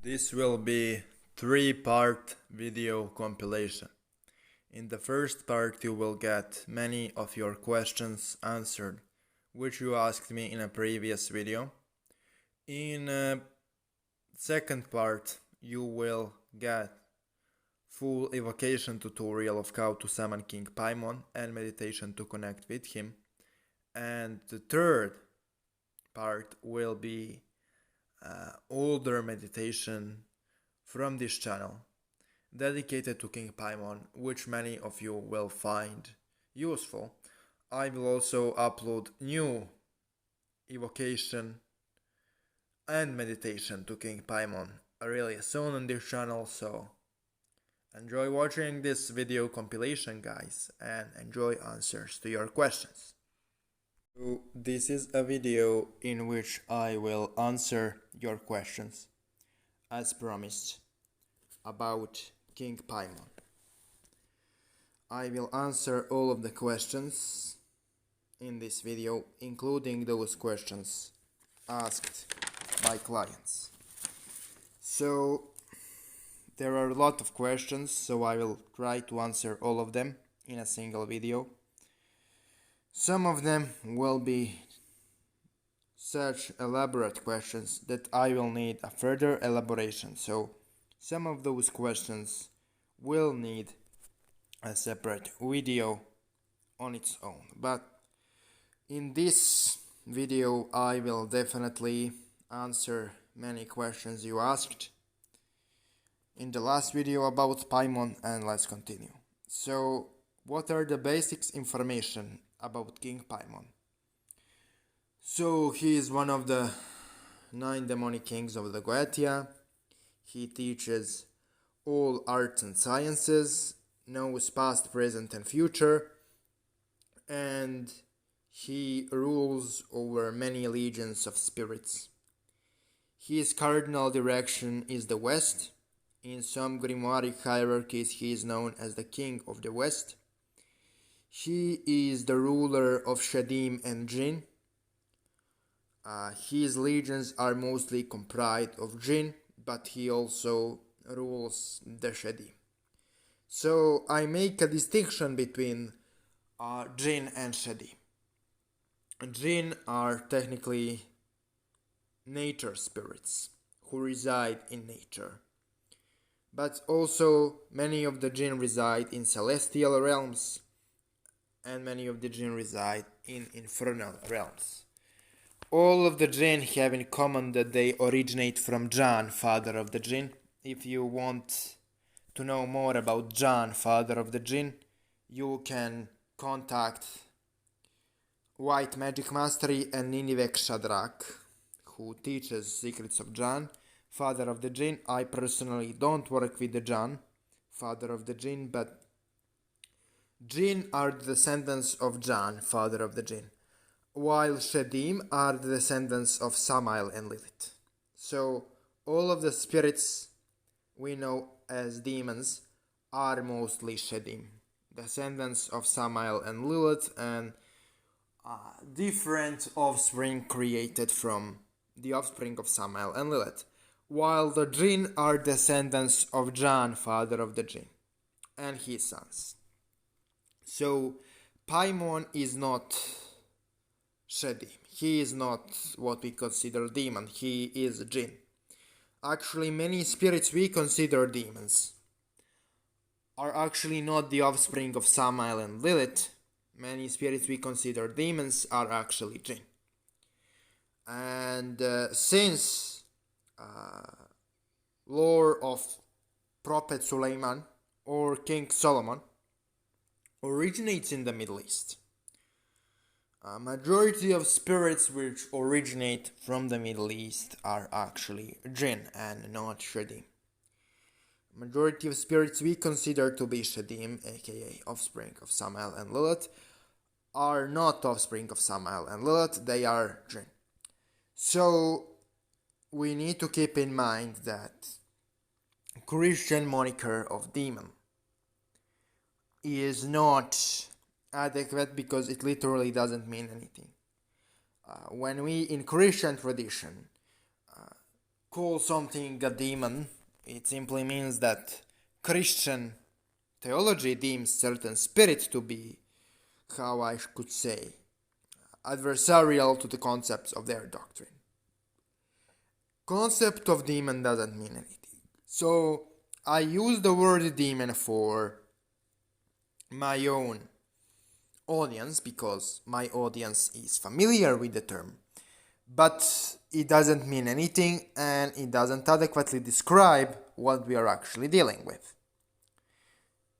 This will be 3-part video compilation. In the first part you will get many of your questions answered, which you asked me in a previous video. In second part you will get full evocation tutorial of how to summon King Paimon and meditation to connect with him. And the third part will be older meditation from this channel dedicated to King Paimon, which many of you will find useful. I will also upload new evocation and meditation to King Paimon really soon on this channel, so enjoy watching this video compilation, guys, and enjoy answers to your questions. So this is a video in which I will answer your questions, as promised, about King Paimon. I will answer all of the questions in this video, including those questions asked by clients. So there are a lot of questions, so I will try to answer all of them in a single video. Some of them will be such elaborate questions that I will need a further elaboration, so some of those questions will need a separate video on its own. But in this video I will definitely answer many questions you asked in the last video about Paimon, and let's continue. So what are the basics information about King Paimon? So he is one of the 9 demonic kings of the Goetia. He teaches all arts and sciences, knows past, present and future, and he rules over many legions of spirits. His cardinal direction is the west. In some grimoire hierarchies he is known as the King of the West. He is the ruler of Shadim and Jinn. His legions are mostly comprised of Jinn, but he also rules the Shadim. So I make a distinction between Jinn and Shadim. Jinn are technically nature spirits who reside in nature. But also many of the Jinn reside in celestial realms, and many of the Jinn reside in infernal realms. All of the Jinn have in common that they originate from Jan, father of the Jinn. If you want to know more about Jan, father of the Jinn, you can contact White Magic Mastery and Ninivek Shadrach, who teaches secrets of Jan, father of the Jinn. I personally don't work with the Jan, father of the Jinn, but Jinn are the descendants of Jan, father of the Jinn, while Shadim are the descendants of Samael and Lilith. So all of the spirits we know as demons are mostly Shadim, descendants of Samael and Lilith, and different offspring created from the offspring of Samael and Lilith, while the Jinn are descendants of Jan, father of the Jinn, and his sons. So Paimon is not Shadim. He is not what we consider demon. He is a Jinn. Actually, many spirits we consider demons are actually not the offspring of Samael and Lilith. Many spirits we consider demons are actually Jinn. And since lore of Prophet Suleiman or King Solomon originates in the Middle East, a majority of spirits which originate from the Middle East are actually Jinn and not Shadim. Majority of spirits we consider to be Shadim, aka offspring of Samael and Lilith, are not offspring of Samael and Lilith, they are Jinn. So we need to keep in mind that Christian moniker of demon is not adequate because it literally doesn't mean anything. When we in Christian tradition call something a demon, it simply means that Christian theology deems certain spirit to be, how I could say, adversarial to the concepts of their doctrine. Concept of demon doesn't mean anything. So I use the word demon for my own audience because my audience is familiar with the term. But it doesn't mean anything and it doesn't adequately describe what we are actually dealing with.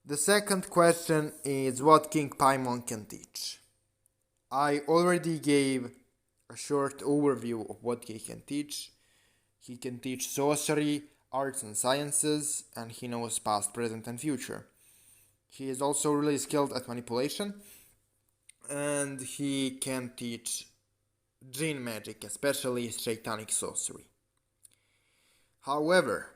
The second question is what King Paimon can teach. I already gave a short overview of what he can teach. He can teach sorcery, arts and sciences, and he knows past, present and future. He is also really skilled at manipulation, and he can teach Jinn magic, especially satanic sorcery. However,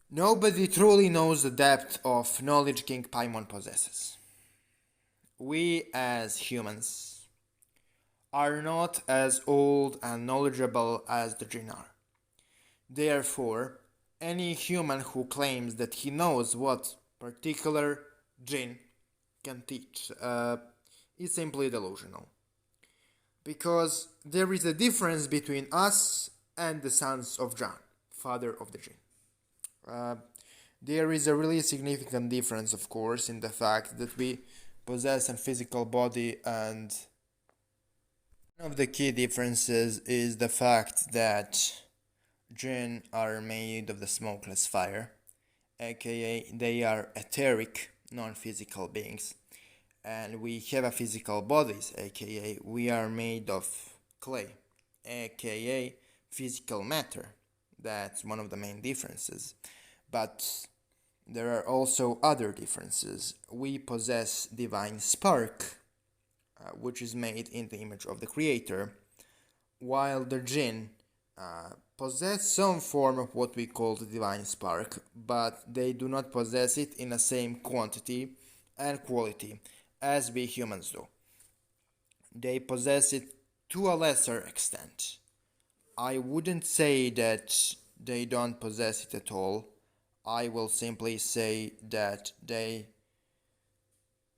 nobody truly knows the depth of knowledge King Paimon possesses. We as humans are not as old and knowledgeable as the Jinn are. Therefore, any human who claims that he knows what particular Jinn can teach is simply delusional. Because there is a difference between us and the sons of John, father of the Jinn. There is a really significant difference, of course, in the fact that we possess a physical body, and one of the key differences is the fact that Jinn are made of the smokeless fire, aka they are etheric, non-physical beings. And we have a physical bodies, aka we are made of clay, aka physical matter. That's one of the main differences. But there are also other differences. We possess divine spark, which is made in the image of the Creator, while the Jinn possess some form of what we call the divine spark, but they do not possess it in the same quantity and quality as we humans do. They possess it to a lesser extent. I wouldn't say that they don't possess it at all. I will simply say that they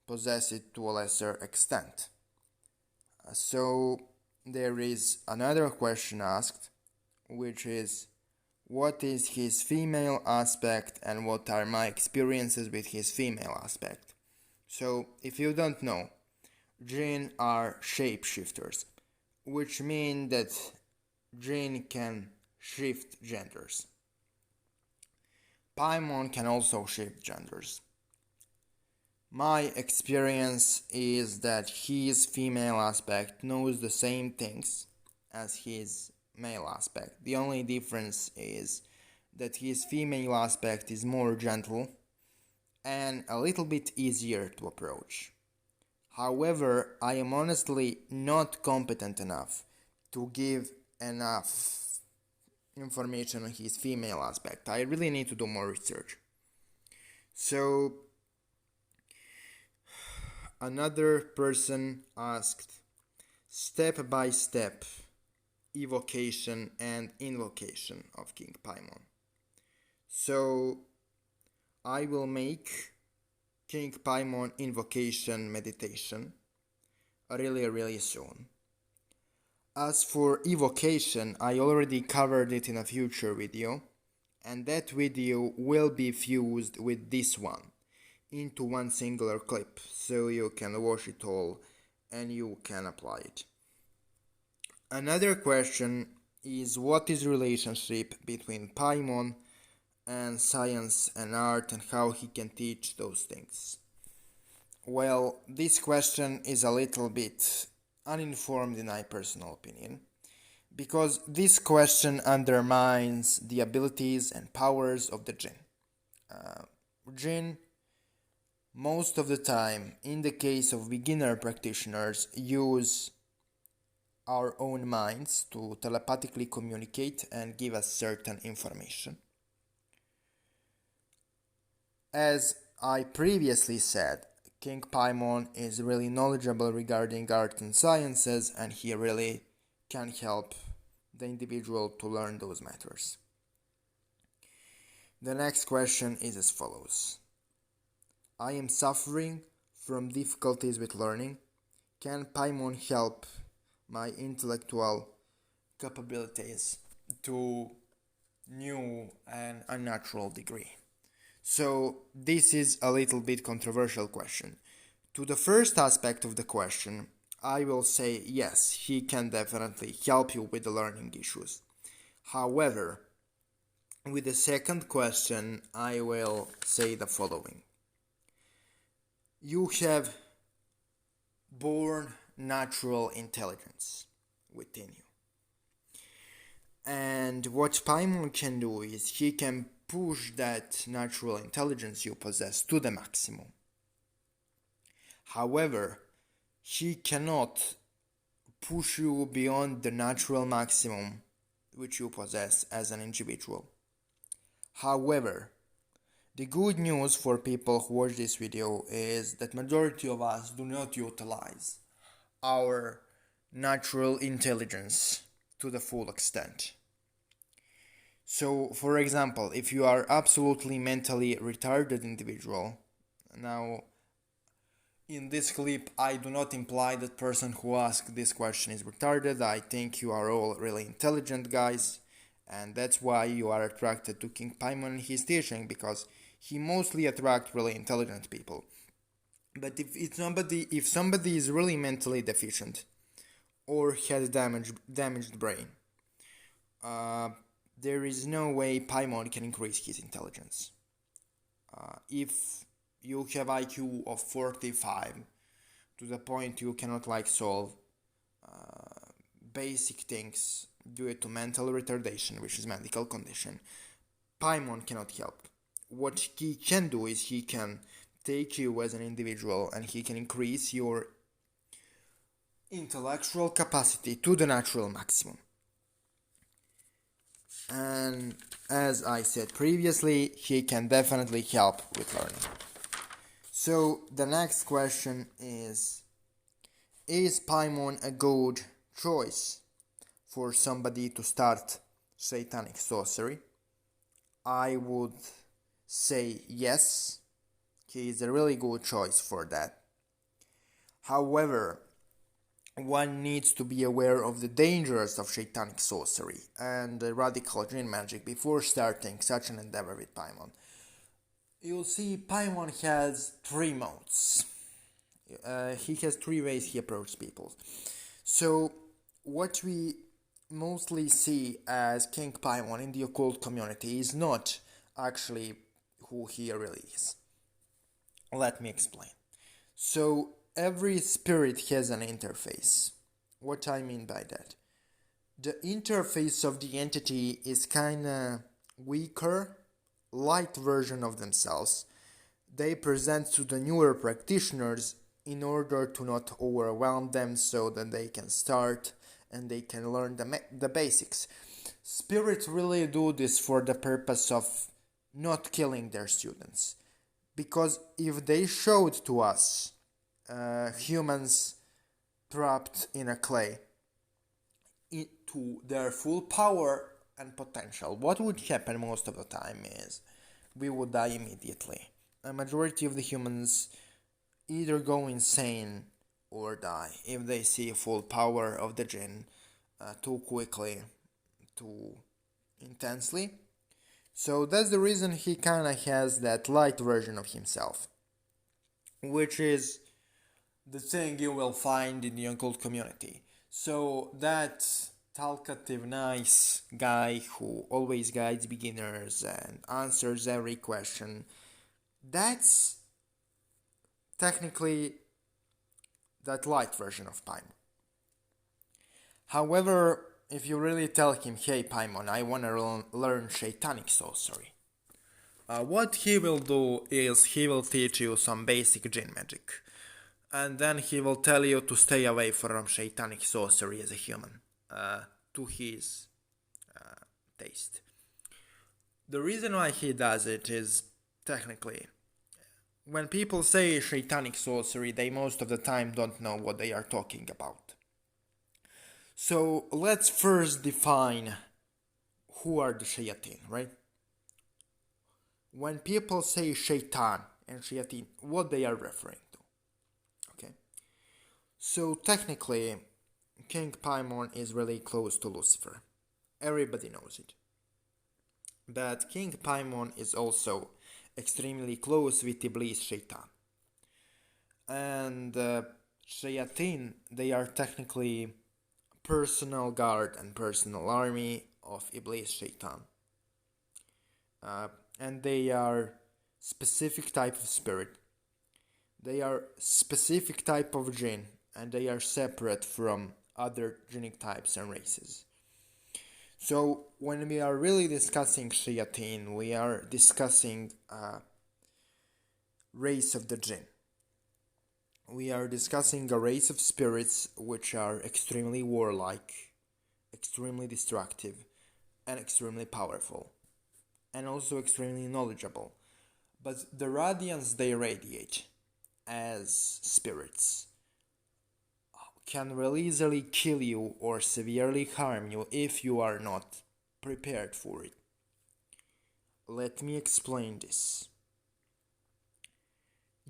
possess it to a lesser extent. So there is another question asked, which is, what is his female aspect and what are my experiences with his female aspect? So, if you don't know, Jinn are shapeshifters, which mean that Jinn can shift genders. Paimon can also shift genders. My experience is that his female aspect knows the same things as his male aspect. The only difference is that his female aspect is more gentle and a little bit easier to approach. However, I am honestly not competent enough to give enough information on his female aspect. I really need to do more research. So, another person asked step by step evocation and invocation of King Paimon. So, I will make King Paimon invocation meditation really soon. As for evocation, I already covered it in a future video, and that video will be fused with this one into one singular clip, so you can watch it all and you can apply it. Another question is, what is the relationship between Paimon and science and art and how he can teach those things? Well, this question is a little bit uninformed in my personal opinion, because this question undermines the abilities and powers of the Jinn. Jinn, most of the time, in the case of beginner practitioners, use our own minds to telepathically communicate and give us certain information. As I previously said, King Paimon is really knowledgeable regarding art and sciences, and he really can help the individual to learn those matters. The next question is as follows. I am suffering from difficulties with learning. Can Paimon help my intellectual capabilities to new and unnatural degree? So this is a little bit controversial question. To the first aspect of the question, I will say yes, he can definitely help you with the learning issues. However, with the second question, I will say the following. You have born natural intelligence within you. And what Paimon can do is he can push that natural intelligence you possess to the maximum. However, he cannot push you beyond the natural maximum which you possess as an individual. However, the good news for people who watch this video is that majority of us do not utilize our natural intelligence to the full extent. So, for example, if you are absolutely mentally retarded individual, now in this clip I do not imply that person who asked this question is retarded. I think you are all really intelligent guys, and that's why you are attracted to King Paimon and his teaching, because he mostly attracts really intelligent people. But if somebody is really mentally deficient or has damaged brain, there is no way Paimon can increase his intelligence. If you have IQ of 45 to the point you cannot solve basic things due to mental retardation, which is medical condition, Paimon cannot help. What he can do is he can take you as an individual and he can increase your intellectual capacity to the natural maximum. And as I said previously, he can definitely help with learning. So the next question is Paimon a good choice for somebody to start satanic sorcery? I would say yes, he is a really good choice for that. However, one needs to be aware of the dangers of satanic sorcery and radical Jinn magic before starting such an endeavor with Paimon. You'll see Paimon has 3 modes. He has 3 ways he approaches people. So what we mostly see as King Paimon in the occult community is not actually who he really is. Let me explain. So every spirit has an interface. What I mean by that? The interface of the entity is kinda weaker, light version of themselves. They present to the newer practitioners in order to not overwhelm them, so that they can start and they can learn the basics. Spirits really do this for the purpose of not killing their students. Because if they showed to us humans trapped in a clay to their full power and potential, what would happen most of the time is we would die immediately. A majority of the humans either go insane or die if they see full power of the Jinn too quickly, too intensely. So that's the reason he kinda has that light version of himself, which is the thing you will find in the occult community. So that talkative, nice guy who always guides beginners and answers every question, that's technically that light version of Paimon. However, if you really tell him, hey Paimon, I want to learn satanic sorcery, what he will do is he will teach you some basic Jinn magic, and then he will tell you to stay away from satanic sorcery as a human, to his taste. The reason why he does it is technically, when people say satanic sorcery, they most of the time don't know what they are talking about. So let's first define who are the shayateen, right? When people say shaitan and shayateen, what they are referring to. Okay. So technically, King Paimon is really close to Lucifer. Everybody knows it. But King Paimon is also extremely close with Iblis Shaitan. And Shayateen, they are technically personal guard and personal army of Iblis Shaitan. And they are specific type of spirit. They are specific type of jinn, and they are separate from other jinnic types and races. So when we are really discussing shayateen, we are discussing race of the jinn. We are discussing a race of spirits which are extremely warlike, extremely destructive, and extremely powerful, and also extremely knowledgeable. But the radiance they radiate as spirits can really easily kill you or severely harm you if you are not prepared for it. Let me explain this.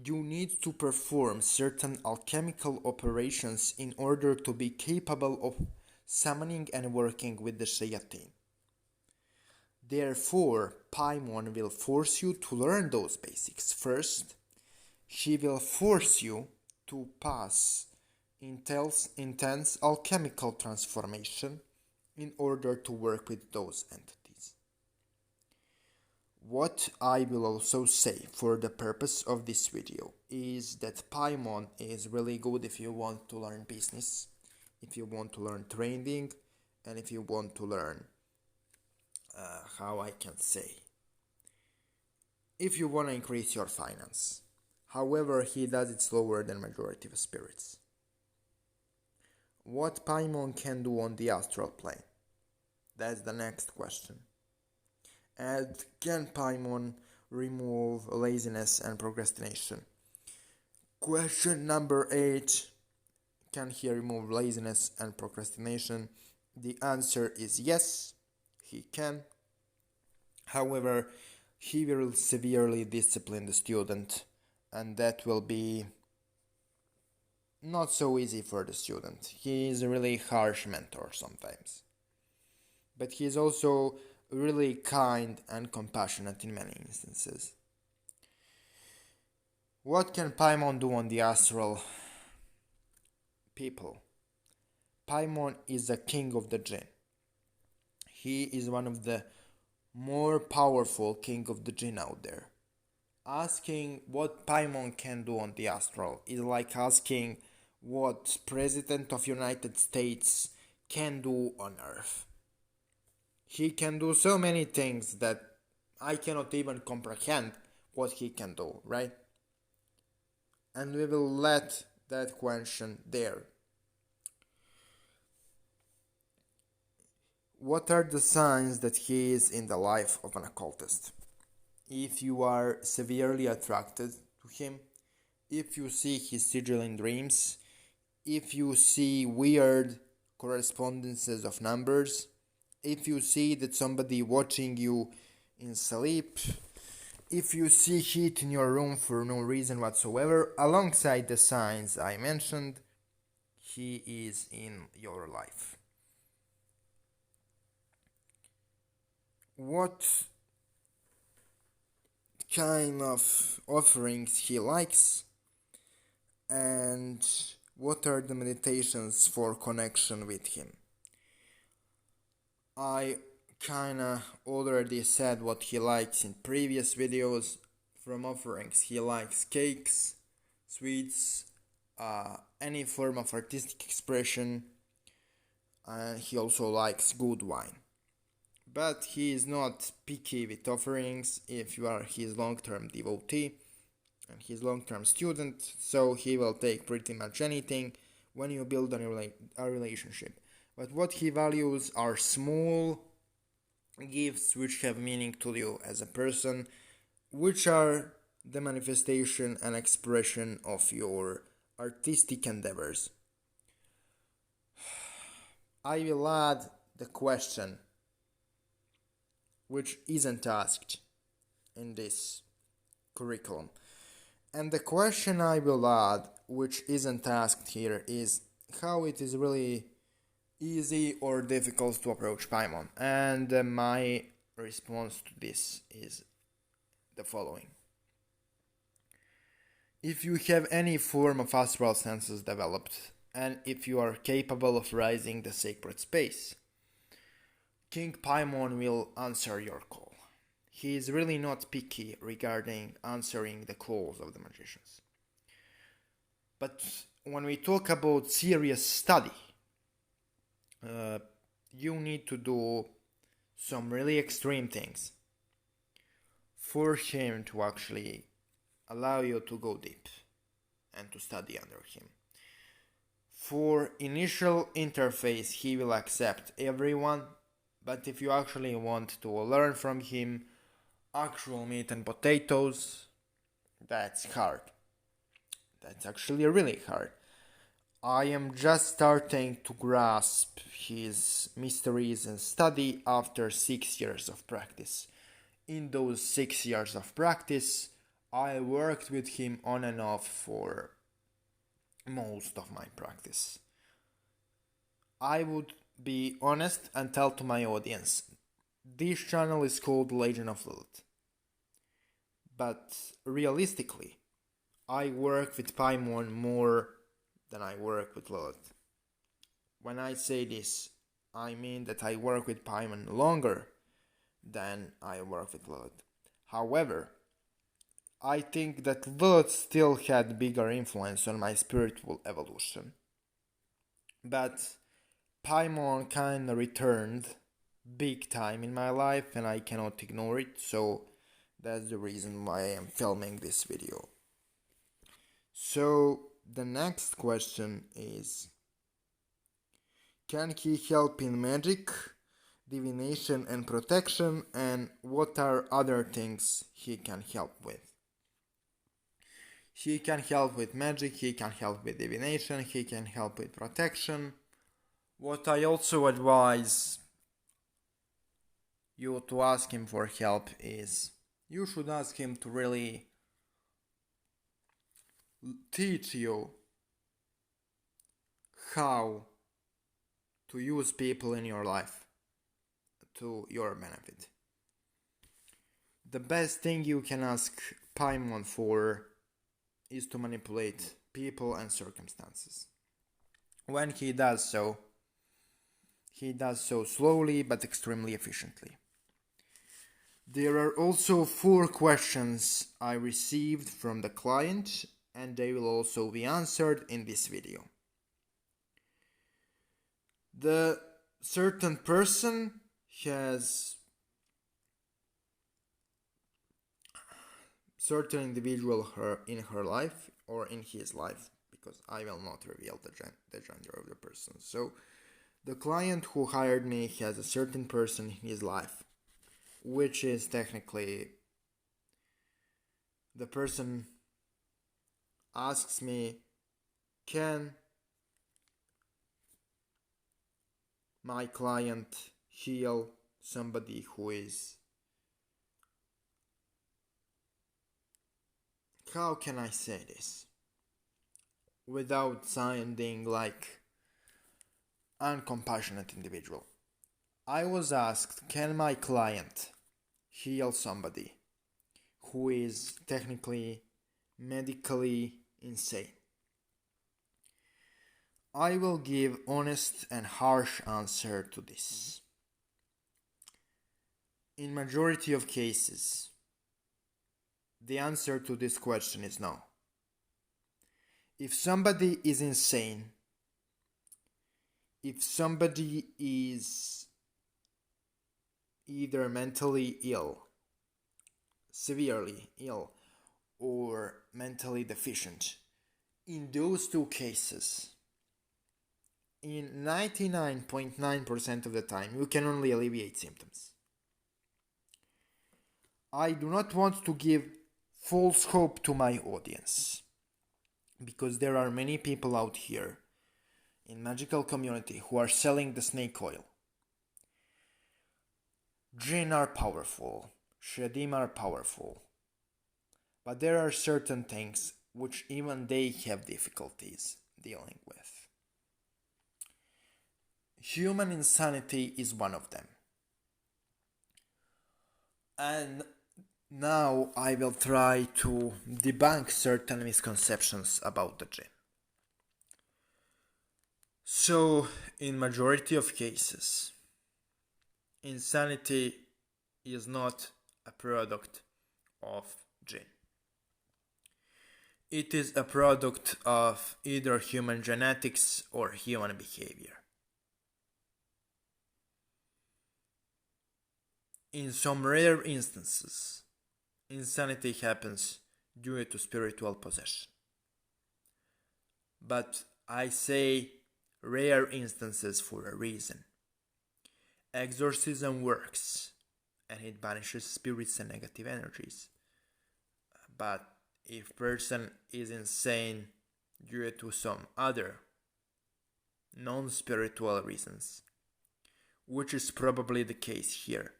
You need to perform certain alchemical operations in order to be capable of summoning and working with the shayateen. Therefore, Paimon will force you to learn those basics. First, she will force you to pass intense alchemical transformation in order to work with those entities. What I will also say for the purpose of this video is that Paimon is really good if you want to learn business, if you want to learn trading, and if you want to learn, if you want to increase your finance. However, he does it slower than majority of spirits. What Paimon can do on the astral plane? That's the next question. And can Paimon remove laziness and procrastination? Question number 8. Can he remove laziness and procrastination? The answer is yes, he can. However, he will severely discipline the student, and that will be not so easy for the student. He is a really harsh mentor sometimes. But he is also really kind and compassionate in many instances. What can Paimon do on the astral people? Paimon is a king of the jinn. He is one of the more powerful king of the jinn out there. Asking what Paimon can do on the astral is like asking what President of United States can do on Earth. He can do so many things that I cannot even comprehend what he can do, right? And we will let that question there. What are the signs that he is in the life of an occultist? If you are severely attracted to him, if you see his sigil in dreams, if you see weird correspondences of numbers, if you see that somebody watching you in sleep, if you see heat in your room for no reason whatsoever, alongside the signs I mentioned, he is in your life. What kind of offerings he likes, and what are the meditations for connection with him? I kinda already said what he likes in previous videos. From offerings, he likes cakes, sweets, any form of artistic expression, and he also likes good wine. But he is not picky with offerings if you are his long-term devotee and his long-term student, so he will take pretty much anything when you build a relationship. But what he values are small gifts which have meaning to you as a person, which are the manifestation and expression of your artistic endeavors. I will add the question which isn't asked in this curriculum. And the question I will add, which isn't asked here, is how it is really easy or difficult to approach Paimon. And my response to this is the following. If you have any form of astral senses developed, and if you are capable of rising the sacred space, King Paimon will answer your call. He is really not picky regarding answering the calls of the magicians. But when we talk about serious study, you need to do some really extreme things for him to actually allow you to go deep and to study under him. For initial interface, he will accept everyone, but if you actually want to learn from him actual meat and potatoes, that's hard. That's actually really hard. I am just starting to grasp his mysteries and study after 6 years of practice. In those 6 years of practice, I worked with him on and off for most of my practice. I would be honest and tell to my audience, this channel is called Legend of Lilith. But realistically, I work with Paimon more than I work with Lilith. When I say this, I mean that I work with Paimon longer than I work with Lilith. However, I think that Lilith still had bigger influence on my spiritual evolution. But Paimon kinda returned big time in my life and I cannot ignore it, so that's the reason why I am filming this video. So the next question is, can he help in magic, divination and protection, and what are other things he can help with? He can help with magic, he can help with divination, he can help with protection. What I also advise you to ask him for help is, you should ask him to really teach you how to use people in your life to your benefit. The best thing you can ask Paimon for is to manipulate people and circumstances. When he does so slowly but extremely efficiently. There are also 4 questions I received from the client, and they will also be answered in this video. The certain person has certain individual in her life or in his life, because I will not reveal the gender of the person. So the client who hired me has a certain person in his life, which is technically the person asks me, can my client heal somebody who is, how can I say this without sounding like uncompassionate individual? I was asked, can my client heal somebody who is technically medically insane? I will give honest and harsh answer to this. In majority of cases, the answer to this question is no. If somebody is insane, if somebody is either mentally ill, severely ill, or mentally deficient, in those 2 cases, in 99.9% of the time, you can only alleviate symptoms. I do not want to give false hope to my audience, because there are many people out here in magical community who are selling the snake oil. Jinn are powerful, Shadim are powerful, but there are certain things which even they have difficulties dealing with. Human insanity is one of them. And now I will try to debunk certain misconceptions about the Jinn. So, in majority of cases, insanity is not a product of Jinn. It is a product of either human genetics or human behavior. In some rare instances, insanity happens due to spiritual possession. But I say rare instances for a reason. Exorcism works, and it banishes spirits and negative energies. But if person is insane due to some other non-spiritual reasons, which is probably the case here,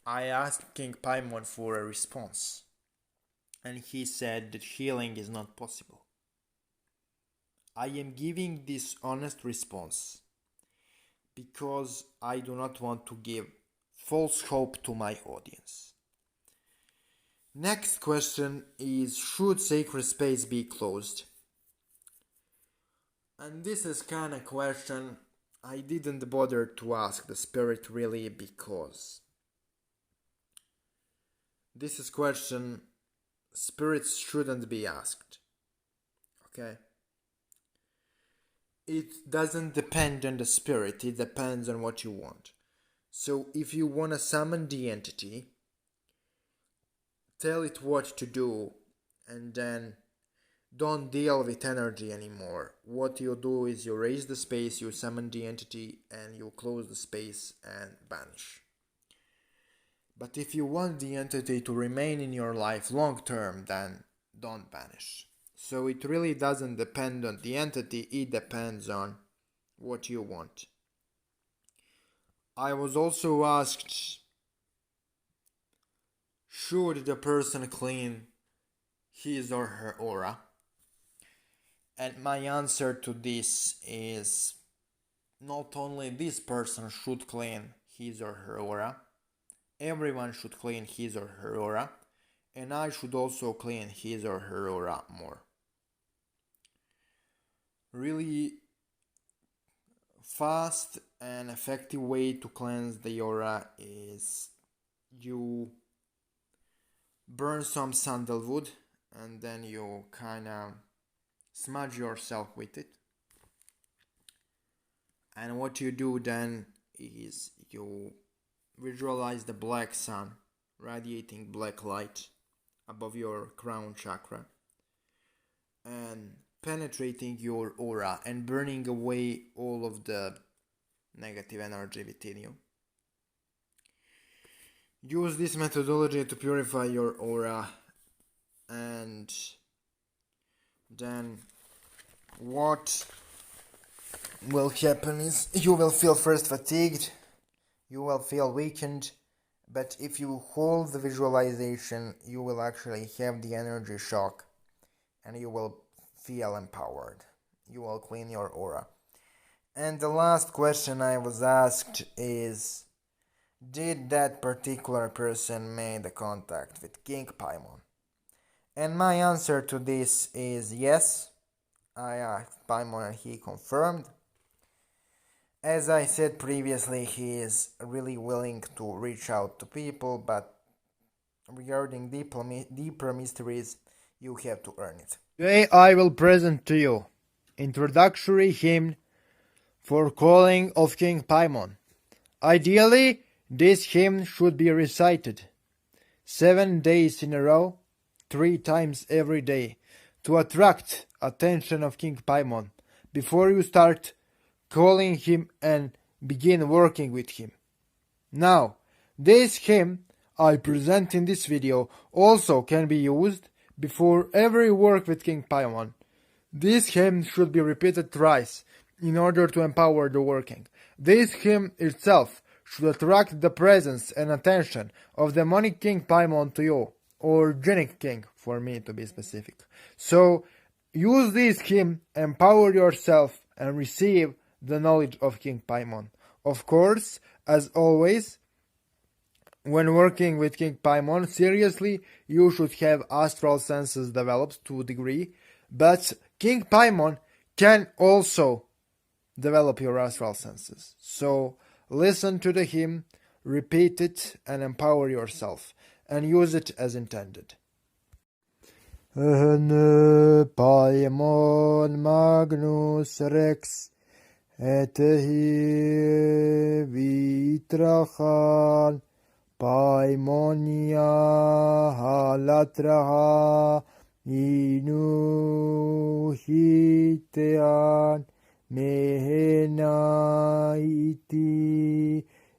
I asked King Paimon for a response, and he said that healing is not possible. I am giving this honest response because I do not want to give false hope to my audience. Next question is, should sacred space be closed? And this is kind of question I didn't bother to ask the spirit really, because this is question spirits shouldn't be asked. Okay? It doesn't depend on the spirit, it depends on what you want. So if you want to summon the entity, tell it what to do, and then don't deal with energy anymore. What you do is you raise the space, you summon the entity, and you close the space and banish. But if you want the entity to remain in your life long term, then don't banish. So it really doesn't depend on the entity, it depends on what you want. I was also asked, should the person clean his or her aura? And my answer to this is, not only this person should clean his or her aura, everyone should clean his or her aura, and I should also clean his or her aura more. Really fast and effective way to cleanse the aura is you burn some sandalwood and then you kind of smudge yourself with it. And what you do then is you visualize the black sun radiating black light above your crown chakra and penetrating your aura and burning away all of the negative energy within you. Use this methodology to purify your aura, and then what will happen is you will feel first fatigued, you will feel weakened, but if you hold the visualization, you will actually have the energy shock and you will feel empowered. You will clean your aura. And the last question I was asked is, did that particular person make the contact with King Paimon? And my answer to this is yes. I asked Paimon and he confirmed. As I said previously, he is really willing to reach out to people, but regarding deeper mysteries, you have to earn it. Today I will present to you Introductory hymn for calling of King Paimon. Ideally, this hymn should be recited 7 days in a row, 3 times every day, to attract attention of King Paimon before you start calling him and begin working with him. Now, this hymn I present in this video also can be used before every work with King Paimon This hymn should be repeated thrice in order to empower the working. This hymn itself should attract the presence and attention of the demonic King Paimon to you, or Jinnic King, for me to be specific. So, use this hymn, empower yourself, and receive the knowledge of King Paimon. Of course, as always, when working with King Paimon, seriously, you should have astral senses developed to a degree, but King Paimon can also develop your astral senses. So, listen to the hymn, repeat it, and empower yourself, and use it as intended. Paimon Magnus Rex et vitrachan Paimonia halatraha inuhitean mehenaiti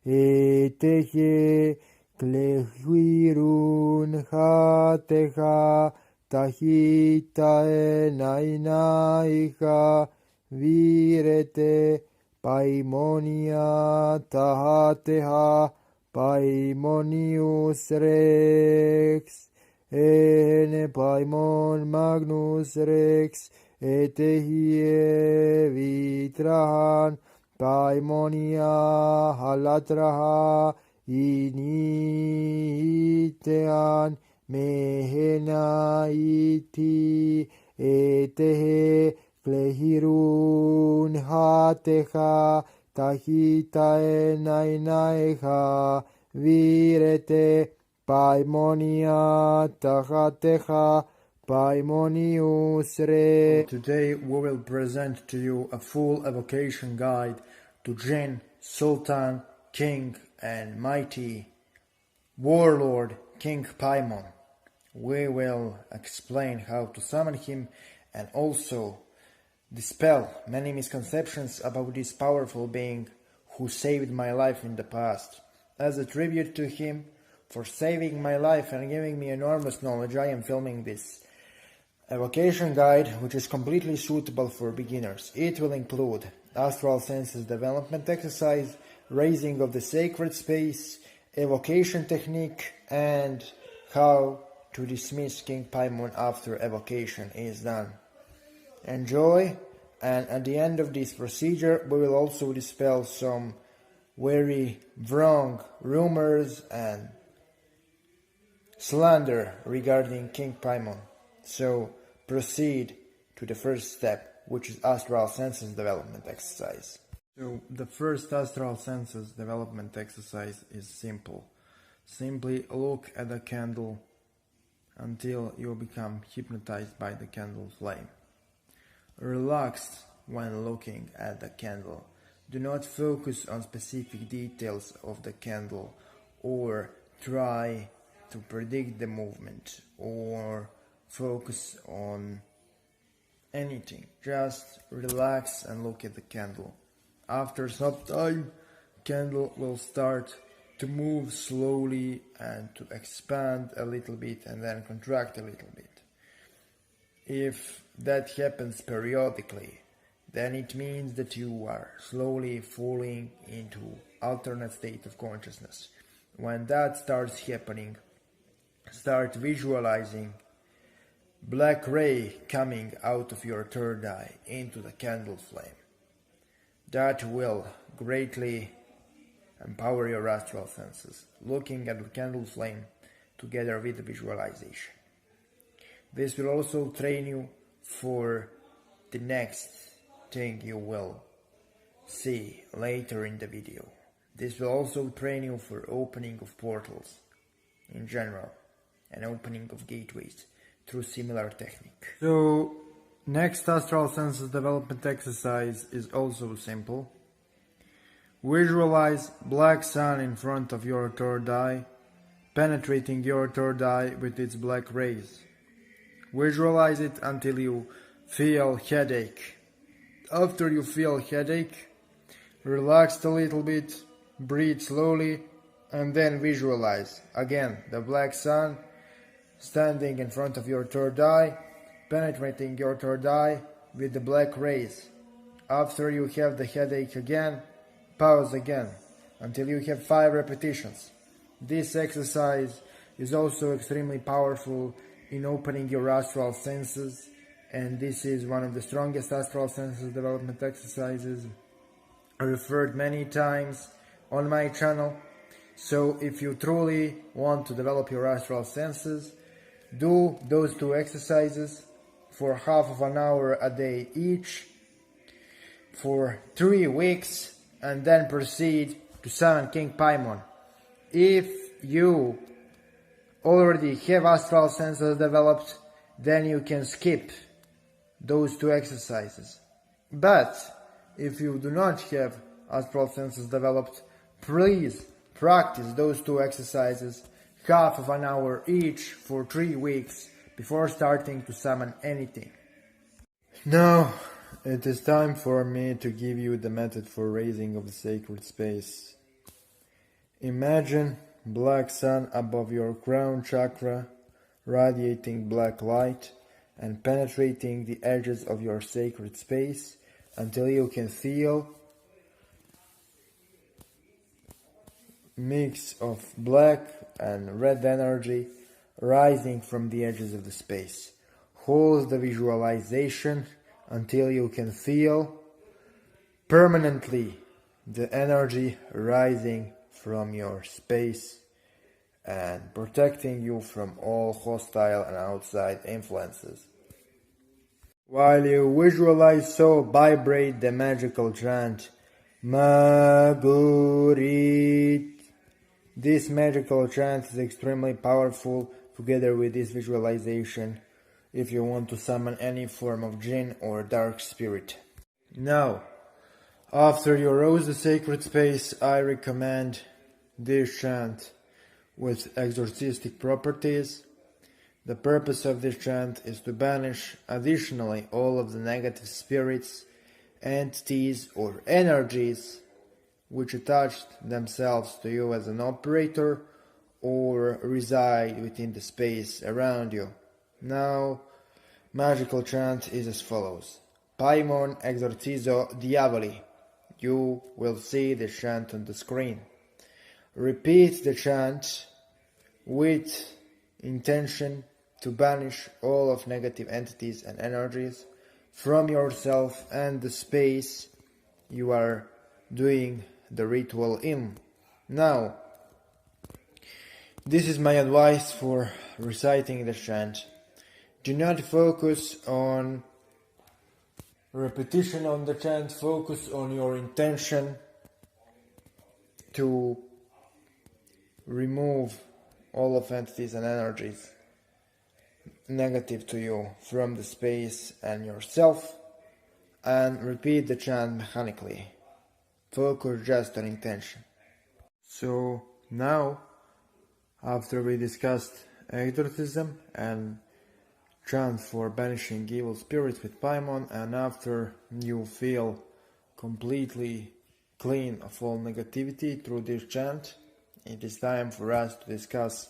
etehe klehirun hateha tahita enainaiha virete Paimonia tahateha Paimonius Rex ene Paimon Magnus Rex etehie vitrahan Paimonia halatraha initean mehenaiti etehe klehirun hateha tahita enainaiha virete Paimonia tahateha Paimonius Re. Today we will present to you a full evocation guide to Jinn, Sultan, King and mighty warlord King Paimon. We will explain how to summon him and also dispel many misconceptions about this powerful being who saved my life in the past. As a tribute to him for saving my life and giving me enormous knowledge, I am filming this evocation guide, which is completely suitable for beginners. It will include astral senses development exercise, raising of the sacred space, evocation technique, and how to dismiss King Paimon after evocation is done. Enjoy, and at the end of this procedure we will also dispel some very wrong rumors and slander regarding King Paimon. So proceed to the first step, which is astral senses development exercise. So the first astral senses development exercise is simple. Simply look at the candle until you become hypnotized by the candle flame. Relax when looking at the candle. Do not focus on specific details of the candle or try to predict the movement or focus on anything. Just relax and look at the candle. After some time, candle will start to move slowly and to expand a little bit and then contract a little bit. If that happens periodically, then it means that you are slowly falling into alternate state of consciousness. When that starts happening, start visualizing black ray coming out of your third eye into the candle flame. That will greatly empower your astral senses, looking at the candle flame together with the visualization. This will also train you for the next thing you will see later in the video. This will also train you for opening of portals in general and opening of gateways through similar technique. So next astral senses development exercise is also simple. Visualize black sun in front of your third eye, penetrating your third eye with its black rays. Visualize it until you feel headache. After you feel headache, relax a little bit, breathe slowly, and then visualize again the black sun standing in front of your third eye, penetrating your third eye, with the black rays. After you have the headache again, pause again until you have 5 repetitions. This exercise is also extremely powerful in opening your astral senses, and this is one of the strongest astral senses development exercises referred many times on my channel. So if you truly want to develop your astral senses, do those 2 exercises for half of an hour a day each for 3 weeks, and then proceed to summon King Paimon. If you already have astral senses developed, then you can skip those 2 exercises. But if you do not have astral senses developed, please practice those 2 exercises half of an hour each for 3 weeks before starting to summon anything. Now it is time for me to give you the method for raising of the sacred space. Imagine black sun above your crown chakra, radiating black light and penetrating the edges of your sacred space until you can feel mix of black and red energy rising from the edges of the space. Hold the visualization until you can feel permanently the energy rising from your space and protecting you from all hostile and outside influences. While you visualize, so vibrate the magical chant Magurit. This magical chant is extremely powerful together with this visualization if you want to summon any form of Jinn or dark spirit. Now, after you rose the sacred space, I recommend this chant with exorcistic properties. The purpose of this chant is to banish additionally all of the negative spirits, entities or energies which attached themselves to you as an operator or reside within the space around you. Now, magical chant is as follows. Paimon exorcizo diavoli. You will see the chant on the screen. Repeat the chant with intention to banish all of negative entities and energies from yourself and the space you are doing the ritual in. Now, this is my advice for reciting the chant. Do not focus on repetition on the chant, focus on your intention to remove all of entities and energies negative to you from the space and yourself, and repeat the chant mechanically. Focus just on intention. So now, after we discussed exorcism and chant for banishing evil spirits with Paimon, and after you feel completely clean of all negativity through this chant, it is time for us to discuss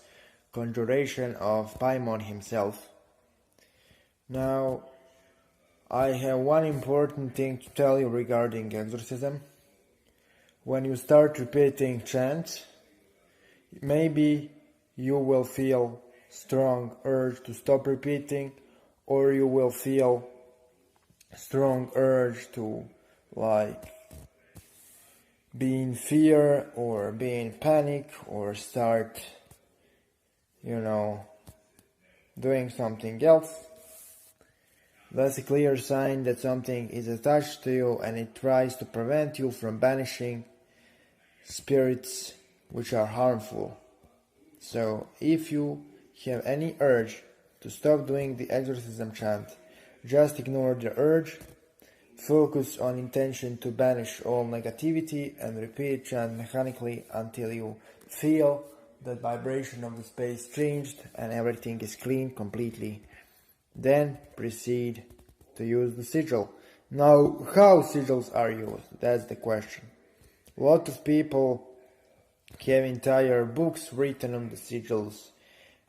Conjuration of Paimon himself. Now, I have one important thing to tell you regarding exorcism. When you start repeating chant, maybe you will feel strong urge to stop repeating, or you will feel strong urge to be in fear or be in panic or start doing something else. That's a clear sign that something is attached to you and it tries to prevent you from banishing spirits which are harmful. So if you have any urge to stop doing the exorcism chant, just ignore the urge, focus on intention to banish all negativity, and repeat chant mechanically until you feel that vibration of the space changed and everything is clean completely. Then proceed to use the sigil. Now, how sigils are used? That's the question. A lot of people have entire books written on the sigils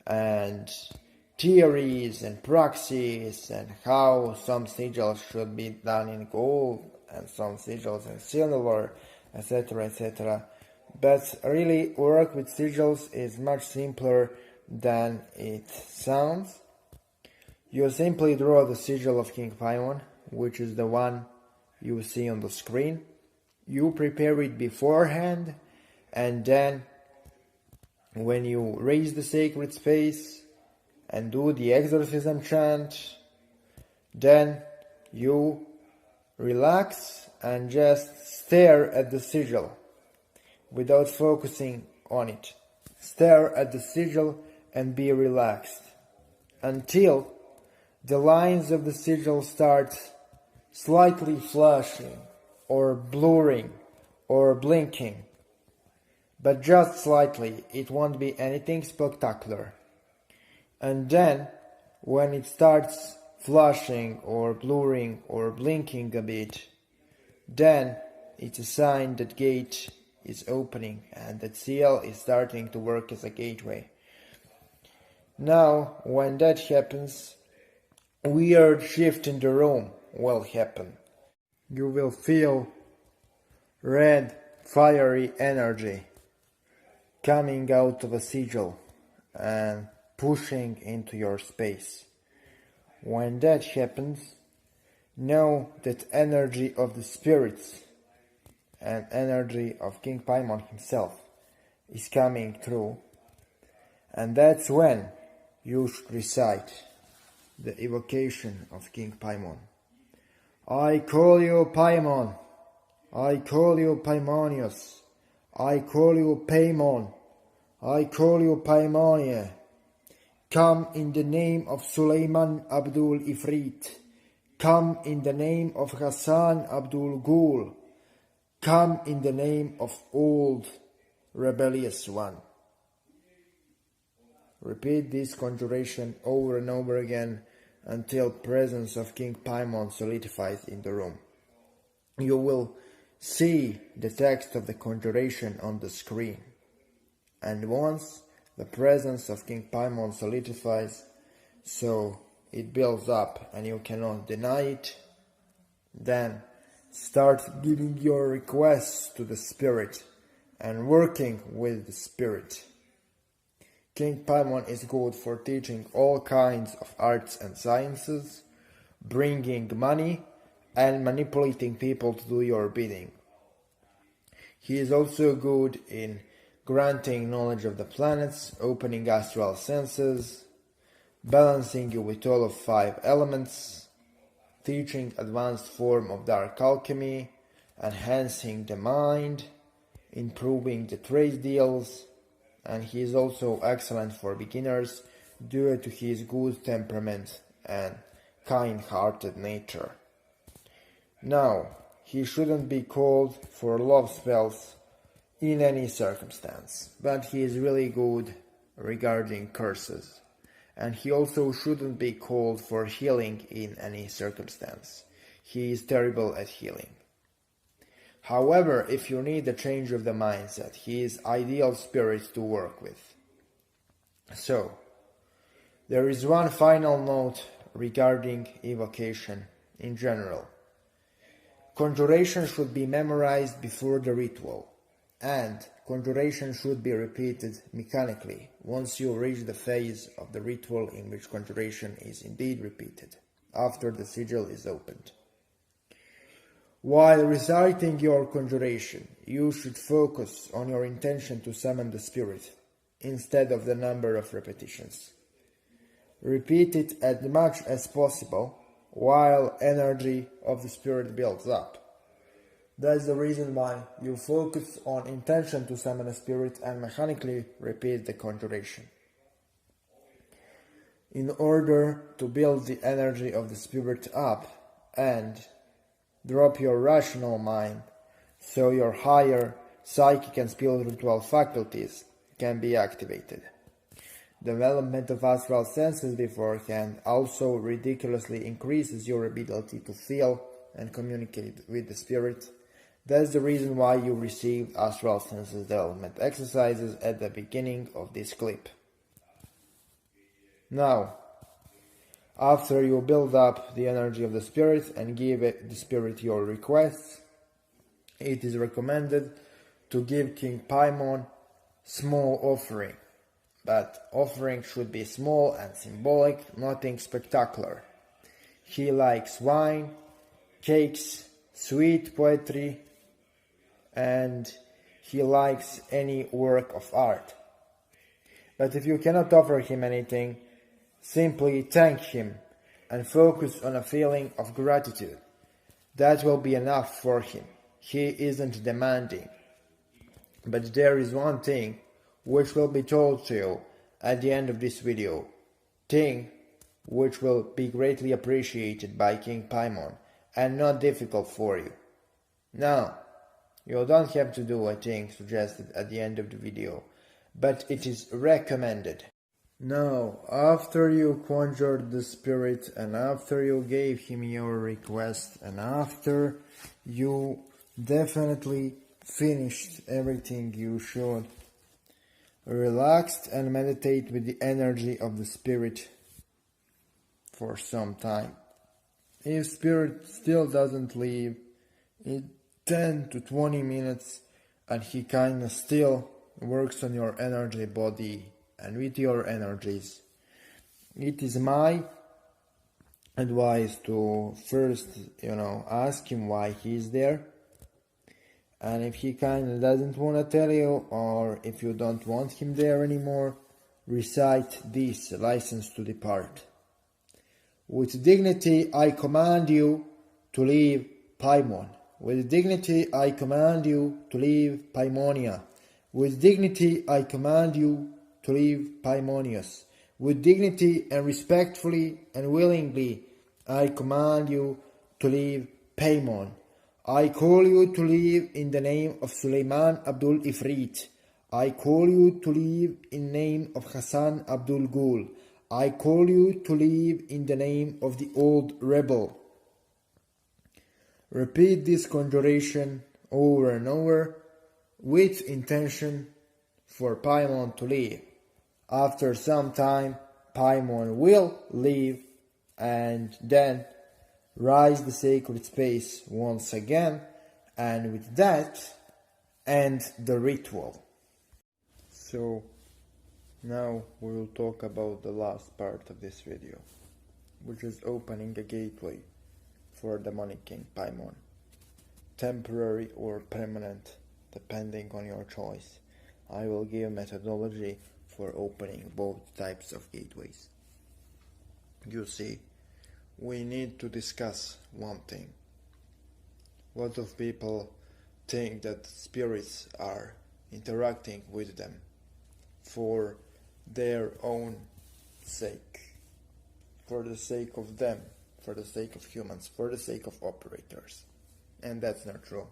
and theories and praxis and how some sigils should be done in gold and some sigils in silver, etc., etc. But really, work with sigils is much simpler than it sounds. You simply draw the sigil of King Paimon, which is the one you see on the screen. You prepare it beforehand, and then when you raise the sacred space and do the exorcism chant, then you relax and just stare at the sigil without focusing on it. Stare at the sigil and be relaxed until the lines of the sigil start slightly flashing or blurring or blinking, but just slightly. It won't be anything spectacular. And then when it starts flashing or blurring or blinking a bit, then it's a sign that gate is opening and that seal is starting to work as a gateway. Now, when that happens, weird shift in the room will happen. You will feel red, fiery energy coming out of a sigil and pushing into your space. When that happens, know that energy of the spirits and energy of King Paimon himself is coming through, and that's when you should recite the evocation of King Paimon. I call you Paimon, I call you Paimonius, I call you Paimon, I call you Paimonia. Come in the name of Suleiman Abdul Ifrit. Come in the name of Hassan Abdul Ghul. Come in the name of old rebellious one. Repeat this conjuration over and over again until presence of King Paimon solidifies in the room. You will see the text of the conjuration on the screen. And once the presence of King Paimon solidifies, so it builds up and you cannot deny it, then start giving your requests to the spirit and working with the spirit. King Paimon is good for teaching all kinds of arts and sciences, bringing money and manipulating people to do your bidding. He is also good in granting knowledge of the planets, opening astral senses, balancing you with all of 5 elements, teaching advanced form of dark alchemy, enhancing the mind, improving the trade deals, and he is also excellent for beginners due to his good temperament and kind-hearted nature. Now, he shouldn't be called for love spells in any circumstance, but he is really good regarding curses. And he also shouldn't be called for healing in any circumstance. He is terrible at healing. However, if you need a change of the mindset, he is ideal spirit to work with. So, there is one final note regarding evocation in general. Conjuration should be memorized before the ritual, and conjuration should be repeated mechanically once you reach the phase of the ritual in which conjuration is indeed repeated, after the sigil is opened. While reciting your conjuration, you should focus on your intention to summon the spirit, instead of the number of repetitions. Repeat it as much as possible, while energy of the spirit builds up. That's the reason why you focus on intention to summon a spirit and mechanically repeat the conjuration. In order to build the energy of the spirit up and drop your rational mind, so your higher psychic and spiritual faculties can be activated. Development of astral senses beforehand also ridiculously increases your ability to feel and communicate with the spirit. That's the reason why you received astral senses development exercises at the beginning of this clip. Now, After you build up the energy of the spirit and give the spirit your requests, it is recommended to give King Paimon small offering. But offering should be small and symbolic, nothing spectacular. He likes wine, cakes, sweet poetry, and he likes any work of art. But if you cannot offer him anything, simply thank him and focus on a feeling of gratitude. That will be enough for him. He isn't demanding. But there is one thing which will be told to you at the end of this video. Thing which will be greatly appreciated by King Paimon and not difficult for you. Now, you don't have to do a thing suggested at the end of the video, but it is recommended. Now, after you conjured the spirit and after you gave him your request and after you definitely finished everything you should, relaxed and meditate with the energy of the spirit for some time. If spirit still doesn't leave in 10 to 20 minutes and he kinda still works on your energy body and with your energies, it is my advice to first, ask him why he's there. And if he kinda doesn't wanna tell you, or if you don't want him there anymore, recite this license to depart. With dignity I command you to leave Paimon. With dignity I command you to leave Paimonia. With dignity I command you to leave Paimonius. With dignity and respectfully and willingly I command you to leave Paimon. I call you to leave in the name of Suleiman Abdul Ifrit. I call you to leave in the name of Hassan Abdul Ghul. I call you to leave in the name of the old rebel. Repeat this conjuration over and over with intention for Paimon to leave. After some time, Paimon will leave and then rise the sacred space once again, and with that end the ritual. So now we will talk about the last part of this video, which is opening a gateway for demonic King Paimon, temporary or permanent depending on your choice. I will give methodology for opening both types of gateways. You see, we need to discuss one thing. A lot of people think that spirits are interacting with them for their own sake, for the sake of them, for the sake of humans, for the sake of operators. And that's not true.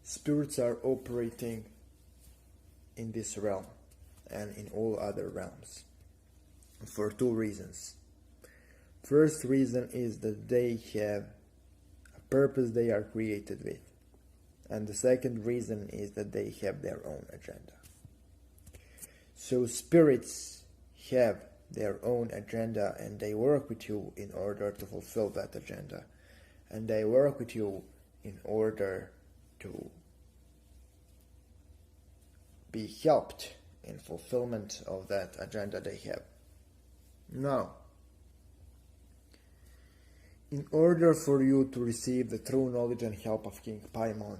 Spirits are operating in this realm and in all other realms for two reasons. First reason is that they have a purpose they are created with. And the second reason is that they have their own agenda. So spirits have their own agenda and they work with you in order to fulfill that agenda. And they work with you in order to be helped in fulfillment of that agenda they have. Now, in order for you to receive the true knowledge and help of King Paimon,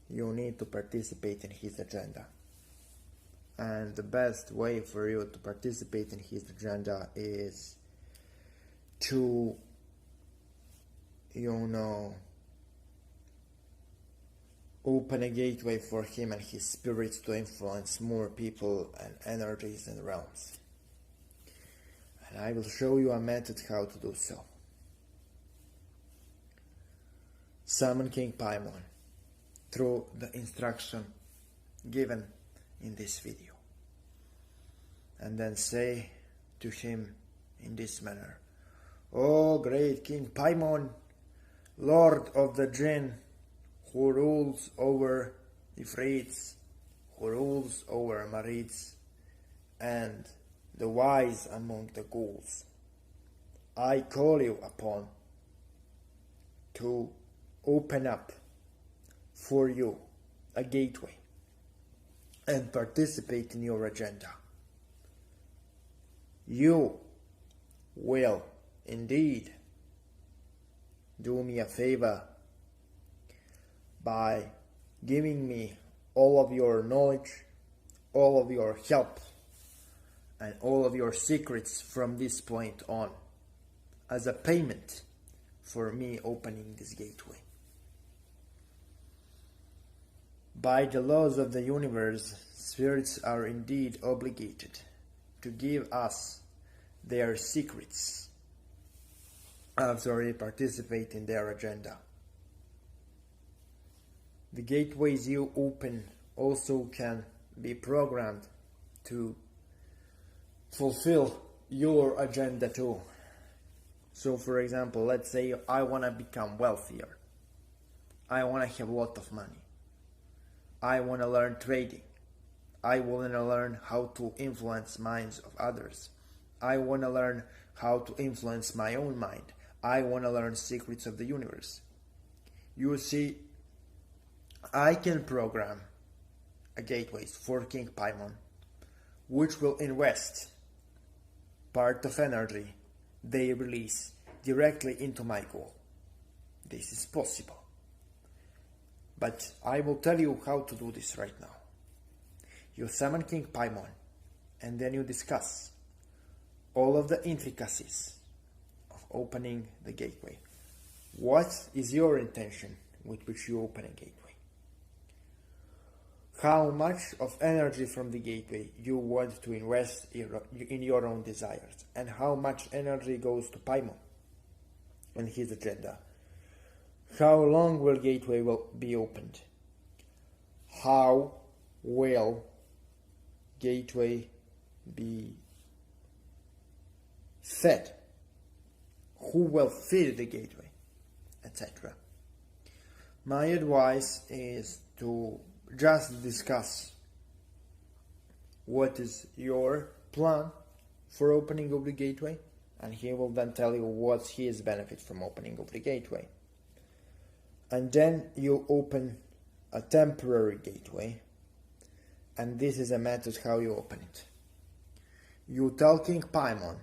you need to participate in his agenda. And the best way for you to participate in his agenda is to, open a gateway for him and his spirits to influence more people and energies and realms. And I will show you a method how to do so. Summon King Paimon through the instruction given in this video. And then say to him in this manner, "O great King Paimon, Lord of the Jinn, who rules over Ifrits, who rules over Marids, and the wise among the ghouls, I call you upon to open up for you a gateway and participate in your agenda. You will indeed do me a favor by giving me all of your knowledge, all of your help, and all of your secrets from this point on as a payment for me opening this gateway. By the laws of the universe, spirits are indeed obligated to give us their secrets after we participate in their agenda. The gateways you open also can be programmed to fulfill your agenda too. So for example, let's say I want to become wealthier. I want to have a lot of money. I want to learn trading. I want to learn how to influence minds of others. I want to learn how to influence my own mind. I want to learn secrets of the universe. You see, I can program a gateway for King Paimon, which will invest part of energy they release directly into my goal. This is possible. But I will tell you how to do this right now. You summon King Paimon, and then you discuss all of the intricacies of opening the gateway. What is your intention with which you open a gateway? How much of energy from the gateway you want to invest in your own desires, and how much energy goes to Paimon and his agenda. How long will gateway will be opened? How will gateway be fed? Who will feed the gateway? Etc. My advice is to just discuss what is your plan for opening of the gateway, and he will then tell you what's his benefit from opening of the gateway. And then you open a temporary gateway, and this is a method how you open it. You tell King Paimon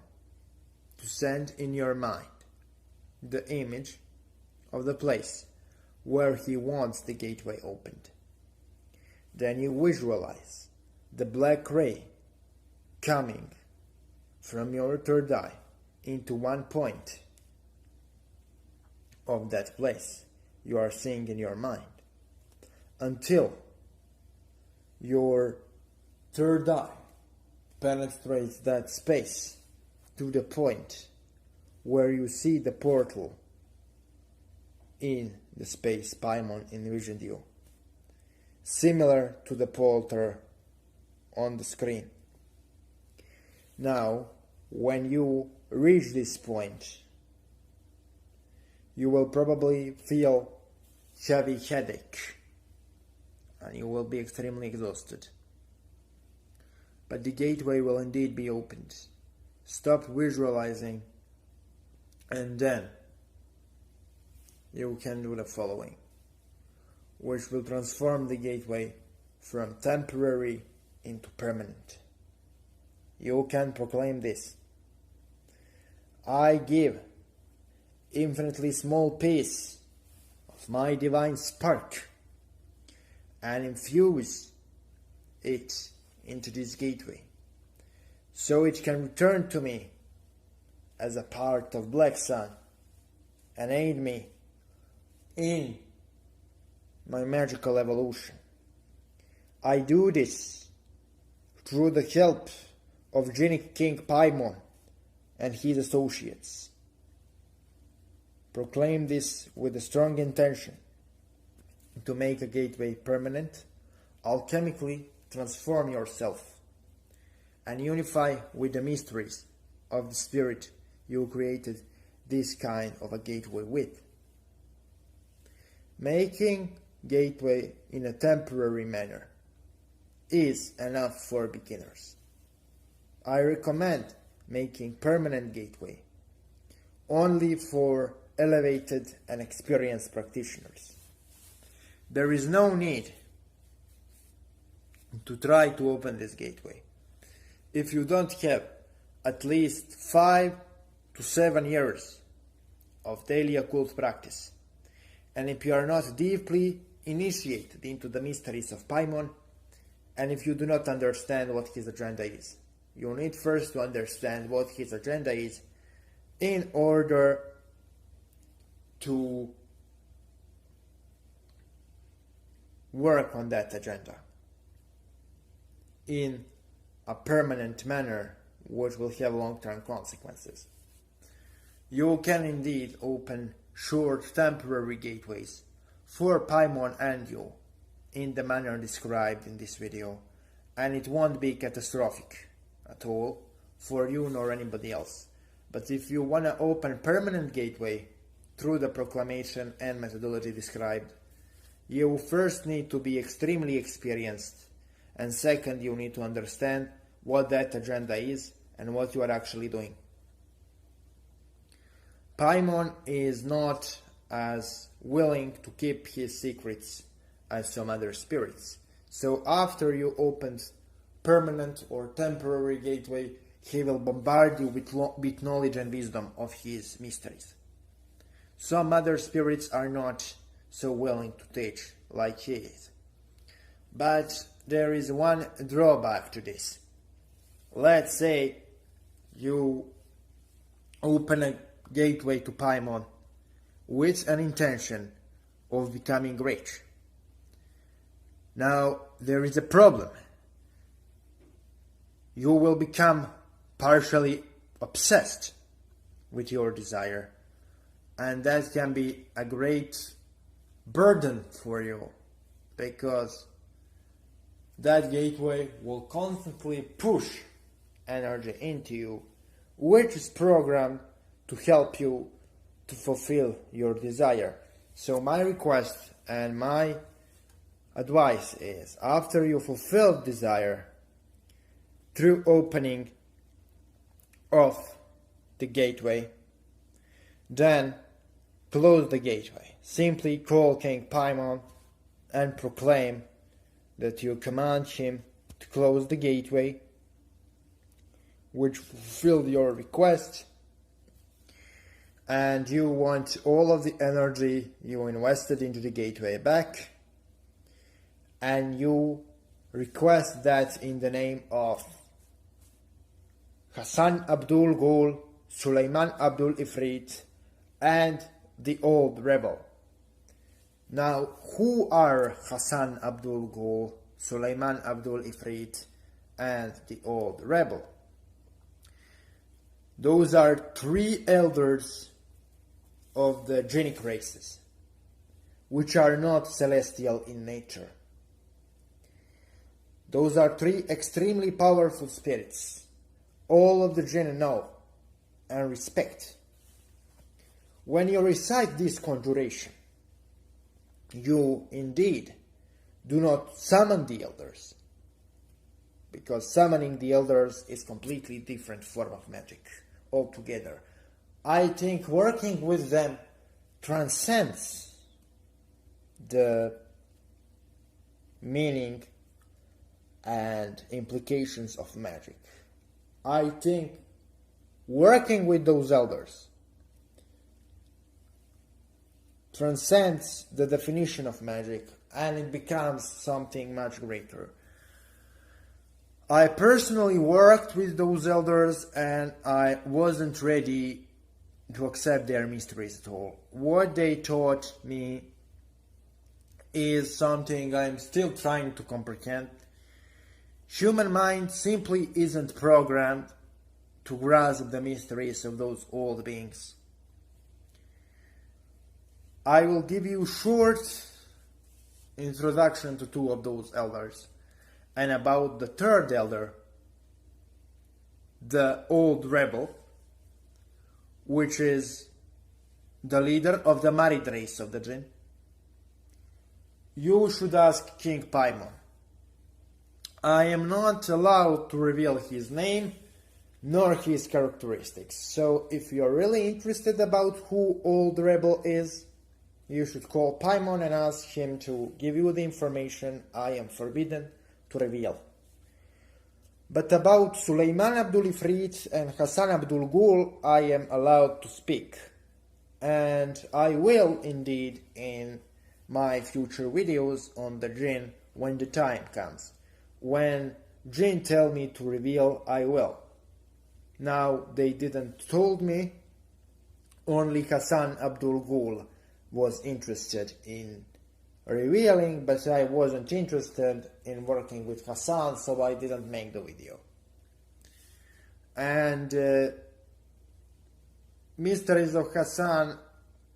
to send in your mind the image of the place where he wants the gateway opened. Then you visualize the black ray coming from your third eye into one point of that place you are seeing in your mind, until your third eye penetrates that space to the point where you see the portal in the space Paimon envisioned you, similar to the portal on the screen. Now, when you reach this point, you will probably feel heavy headache and you will be extremely exhausted. But the gateway will indeed be opened. Stop visualizing, and then you can do the following, which will transform the gateway from temporary into permanent. You can proclaim this: I give infinitely small piece of my divine spark and infuse it into this gateway, so it can return to me as a part of Black Sun and aid me in my magical evolution. I do this through the help of King Paimon and his associates. Proclaim this with a strong intention to make a gateway permanent, alchemically transform yourself, and unify with the mysteries of the spirit you created this kind of a gateway with. Making gateway in a temporary manner is enough for beginners. I recommend making permanent gateway only for elevated and experienced practitioners. There is no need to try to open this gateway if you don't have at least 5 to 7 years of daily occult practice, and if you are not deeply initiated into the mysteries of Paimon, and if you do not understand what his agenda is. You need first to understand what his agenda is in order to work on that agenda in a permanent manner, which will have long-term consequences. You can indeed open short temporary gateways for Paimon and you in the manner described in this video, and it won't be catastrophic at all for you nor anybody else. But if you want to open permanent gateway through the proclamation and methodology described, you first need to be extremely experienced, and second, you need to understand what that agenda is and what you are actually doing. Paimon is not as willing to keep his secrets as some other spirits. So after you opened permanent or temporary gateway, he will bombard you with knowledge and wisdom of his mysteries. Some other spirits are not so willing to teach like he is. But there is one drawback to this. Let's say you open a gateway to Paimon with an intention of becoming rich. Now, there is a problem. You will become partially obsessed with your desire, and that can be a great burden for you, because that gateway will constantly push energy into you, which is programmed to help you to fulfill your desire. So my request and my advice is, after you fulfill desire through opening of the gateway, then close the gateway. Simply call King Paimon and proclaim that you command him to close the gateway, which fulfilled your request, and you want all of the energy you invested into the gateway back, and you request that in the name of Hassan Abdul Ghul, Sulaiman Abdul Ifrit, and the old rebel. Now, who are Hassan Abdul Ghul, Sulaiman Abdul Ifrit, and the old rebel? Those are 3 elders of the Jinnic races, which are not celestial in nature. Those are 3 extremely powerful spirits. All of the Jinn know and respect. When you recite this conjuration, you indeed do not summon the elders, because summoning the elders is completely different form of magic altogether. I think working with them transcends the meaning and implications of magic. I think working with those elders transcends the definition of magic, and it becomes something much greater. I personally worked with those elders, and I wasn't ready to accept their mysteries at all. What they taught me is something I'm still trying to comprehend. Human mind simply isn't programmed to grasp the mysteries of those old beings. I will give you a short introduction to 2 of those elders, and about the 3rd elder, the old rebel, which is the leader of the married race of the Jinn. You should ask King Paimon. I am not allowed to reveal his name, nor his characteristics. So if you're really interested about who Old Rebel is, you should call Paimon and ask him to give you the information I am forbidden to reveal. But about Suleiman Abdul Ifrit and Hassan Abdul Ghul, I am allowed to speak. And I will indeed in my future videos on the Jinn when the time comes. When Jinn tell me to reveal, I will. Now, they didn't told me, only Hassan Abdul Ghul was interested in revealing, but I wasn't interested in working with Hassan, so I didn't make the video. And Mysteries of Hassan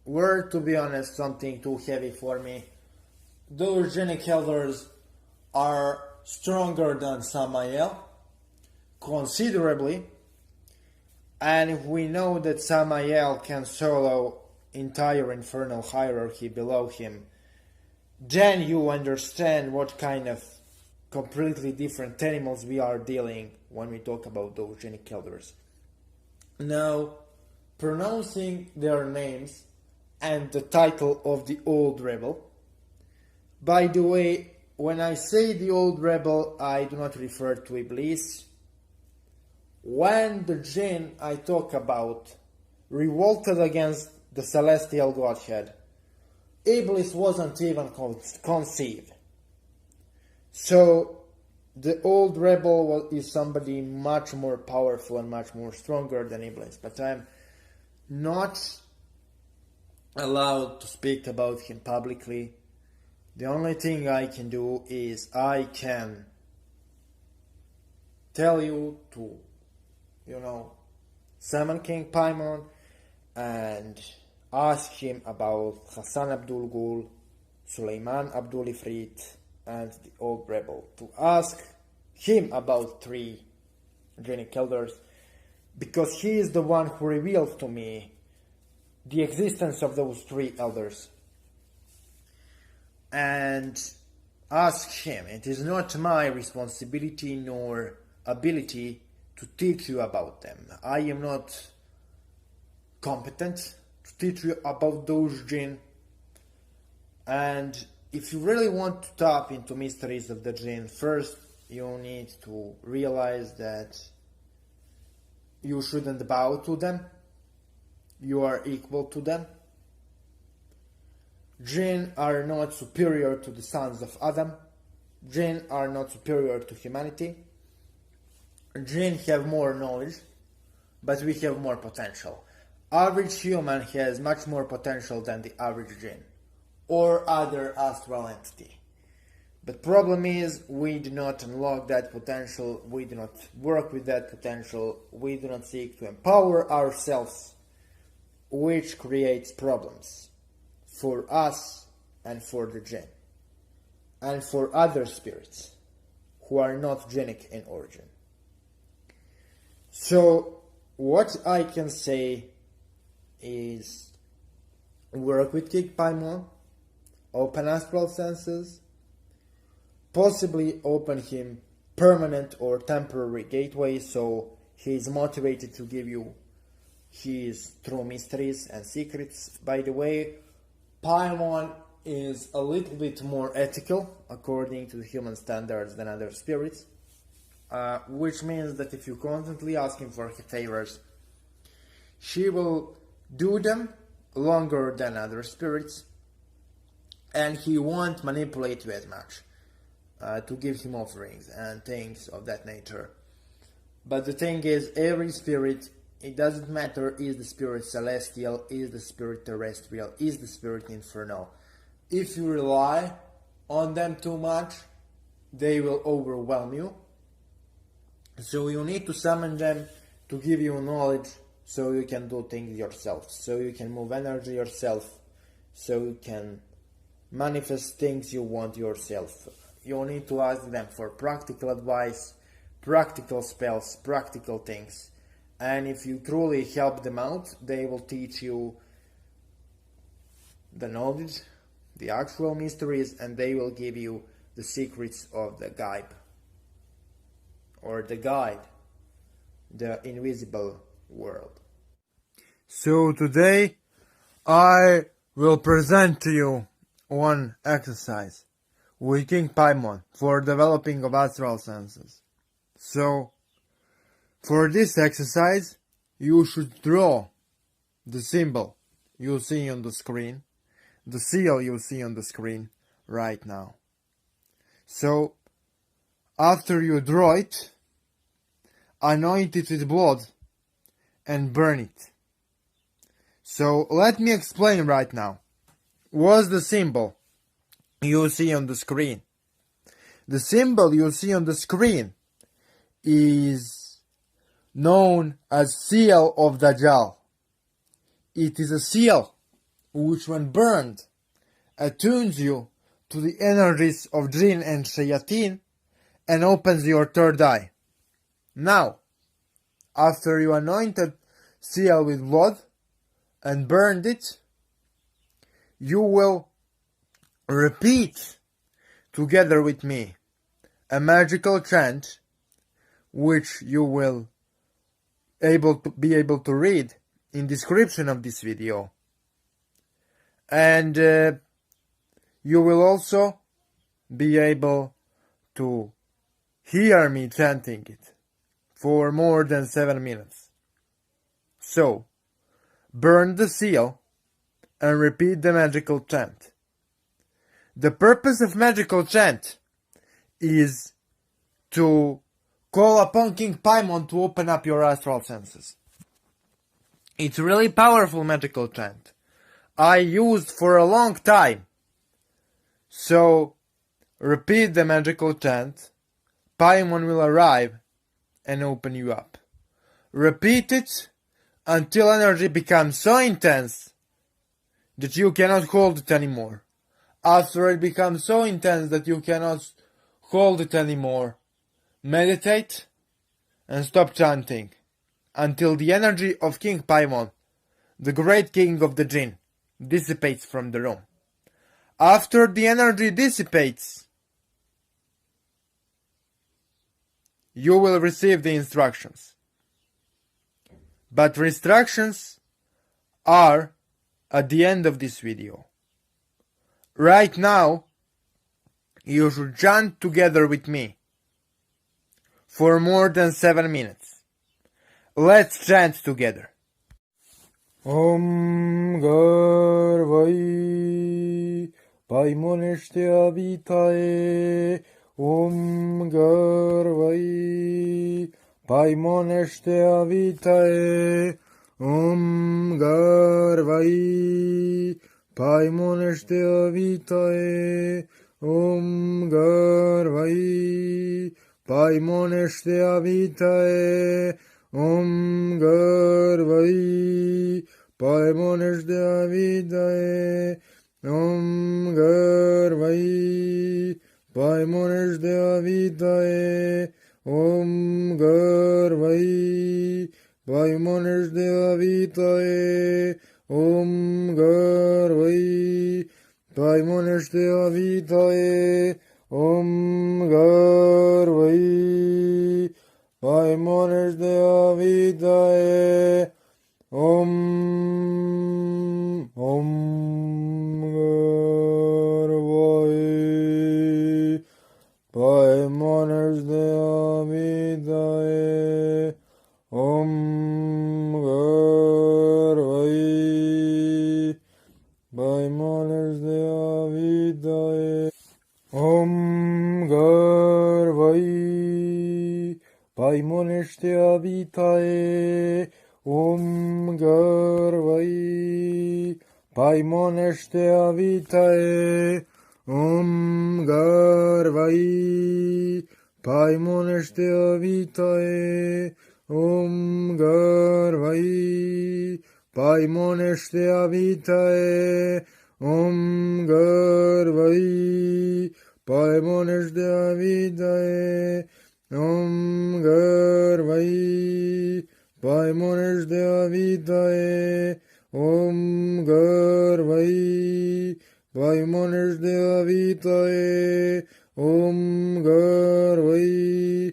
were, to be honest, something too heavy for me. Those Jinnic elders are stronger than Samael, considerably, and if we know that Samael can solo entire infernal hierarchy below him, then you understand what kind of completely different animals we are dealing when we talk about those Jinnic elders. Now, pronouncing their names and the title of the Old Rebel. By the way, when I say the Old Rebel, I do not refer to Iblis. When the Jinn I talk about revolted against the celestial Godhead, Iblis wasn't even conceived. So the Old Rebel is somebody much more powerful and much more stronger than Iblis. But I'm not allowed to speak about him publicly. The only thing I can do is I can tell you to, summon King Paimon and ask him about Hassan Abdul Ghul, Suleiman Abdul Ifrit, and the Old Rebel. To ask him about 3 Jinnic elders, because he is the one who revealed to me the existence of those 3 elders. And ask him. It is not my responsibility nor ability to teach you about them. I am not competent to teach you about those Jinn. And if you really want to tap into mysteries of the Jinn, first you need to realize that you shouldn't bow to them. You are equal to them. Jinn are not superior to the sons of Adam. Jinn are not superior to humanity. Jinn have more knowledge, but we have more potential. Average human has much more potential than the average Jinn or other astral entity. But problem is, we do not unlock that potential, we do not work with that potential, we do not seek to empower ourselves, which creates problems for us and for the Jinn, and for other spirits who are not Jinnic in origin. So, what I can say is work with King Paimon, open astral senses, possibly open him permanent or temporary gateways so he is motivated to give you his true mysteries and secrets. By the way, Paimon is a little bit more ethical according to the human standards than other spirits, which means that if you constantly ask him for favors, she will do them longer than other spirits, and he won't manipulate you as much to give him offerings and things of that nature. But the thing is, every spirit, it doesn't matter is the spirit celestial, is the spirit terrestrial, is the spirit infernal. If you rely on them too much, they will overwhelm you. So you need to summon them to give you knowledge so you can do things yourself, so you can move energy yourself, so you can manifest things you want yourself. You need to ask them for practical advice, practical spells, practical things. And if you truly help them out, they will teach you the knowledge, the actual mysteries, and they will give you the secrets of the guide. Or the guide. the invisible world. So today I will present to you one exercise with King Paimon for developing of astral senses. So for this exercise you should draw the symbol you see on the screen, the seal you see on the screen right now. So after you draw it, anoint it with blood and burn it. So let me explain right now. What's the symbol you see on the screen? The symbol you see on the screen is known as Seal of Dajjal. It is a seal which, when burned, attunes you to the energies of Jinn and Shayateen and opens your third eye. Now, after you anointed seal with blood and burned it, you will repeat together with me a magical chant which you will be able to read in description of this video, and you will also be able to hear me chanting it for more than 7 minutes. So burn the seal and repeat the magical chant. The purpose of magical chant is to call upon King Paimon to open up your astral senses. It's really powerful magical chant. I used for a long time. So repeat the magical chant. Paimon will arrive and open you up. Repeat it until energy becomes so intense that you cannot hold it anymore. After it becomes so intense that you cannot hold it anymore, meditate and stop chanting until the energy of King Paimon, the great king of the Jinn, dissipates from the room. After the energy dissipates, you will receive the instructions. But the instructions are at the end of this video. Right now, you should chant together with me for more than 7 minutes. Let's chant together. Om Garvai Paimoneshte Avitae. Om Garvai Paimoneshte Avitae. Om Garvai Paimoneshte Avitae. Om Garvai Paimoneshte Avitae. Om Garvai Paimoneshte Avitae. Om Garvai Paimoneshte Avitae. Om Garvai Paimoneshte Avitae. Om Garvai Paimoneshte Avitae. Om Garvai Paimoneshte Avitae. Om Garvai Paimoneshte Avitae. Om Garvai Paimoneshte Avitae. Om Garvai Paimoneshte Avitae. Om Garvai Paimoneshte Avitae. Om Garvai Paimoneshte Avitae. Om Garvai Paimoneshte Avitae. Om Garvai Paimoneshte Avitae. Om Garvai Paimoneshte Avitae. Om Garvai Paimoneshte Avitae. Om Garvai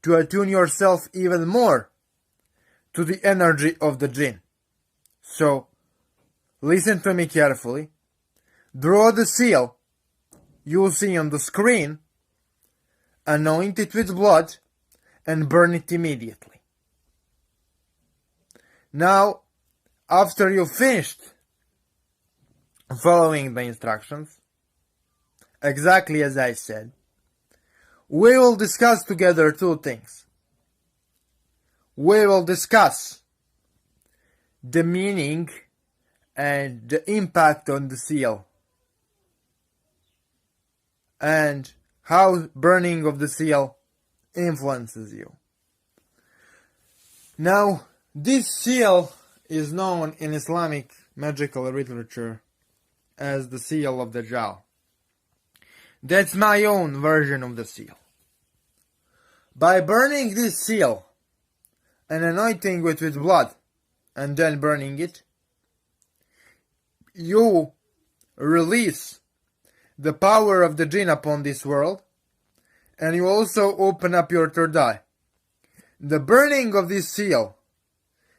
to attune yourself even more to the energy of the Jinn. So, listen to me carefully. Draw the seal you'll see on the screen, anoint it with blood, and burn it immediately. Now, after you've finished following the instructions, exactly as I said, we will discuss together two things. We will discuss the meaning and the impact on the seal, and how burning of the seal influences you. Now, this seal is known in Islamic magical literature as the seal of the Dajjal. That's my own version of the seal. By burning this seal and anointing it with blood and then burning it, you release the power of the Jinn upon this world, and you also open up your third eye. The burning of this seal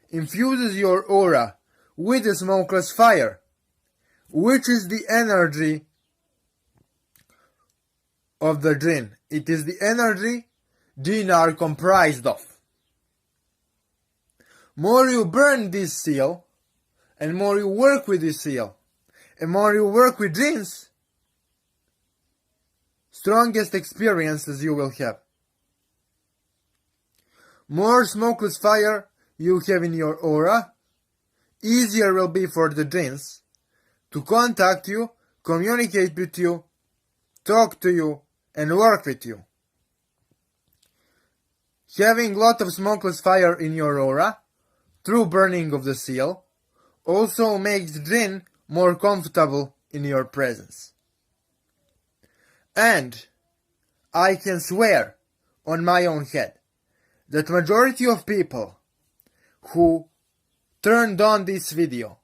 infuses your aura with a smokeless fire, which is the energy of the Jinn. It is the energy Jinn are comprised of. More you burn this seal, and more you work with this seal, and more you work with Jinns, strongest experiences you will have. More smokeless fire you have in your aura, easier will be for the Jinns to contact you, communicate with you, talk to you, and work with you. Having a lot of smokeless fire in your aura, through burning of the seal, also makes Jinn more comfortable in your presence. And I can swear on my own head that majority of people who turned on this video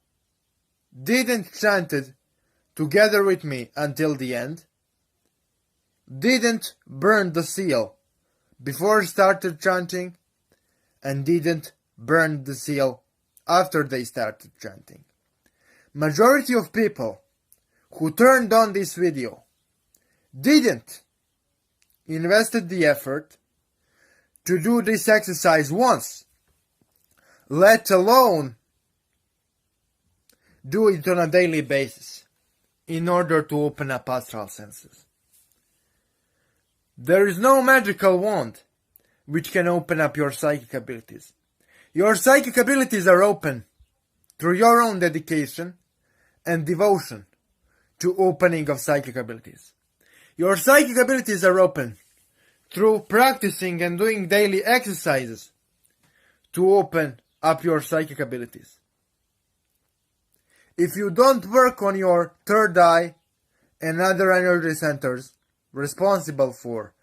didn't chant it together with me until the end, didn't burn the seal before started chanting, and didn't burn the seal after they started chanting. Majority of people who turned on this video didn't invested the effort to do this exercise once, let alone do it on a daily basis in order to open up astral senses. There is no magical wand which can open up your psychic abilities. Your psychic abilities are open through your own dedication and devotion to opening of psychic abilities. Your psychic abilities are open through practicing and doing daily exercises to open up your psychic abilities. If you don't work on your third eye and other energy centers responsible for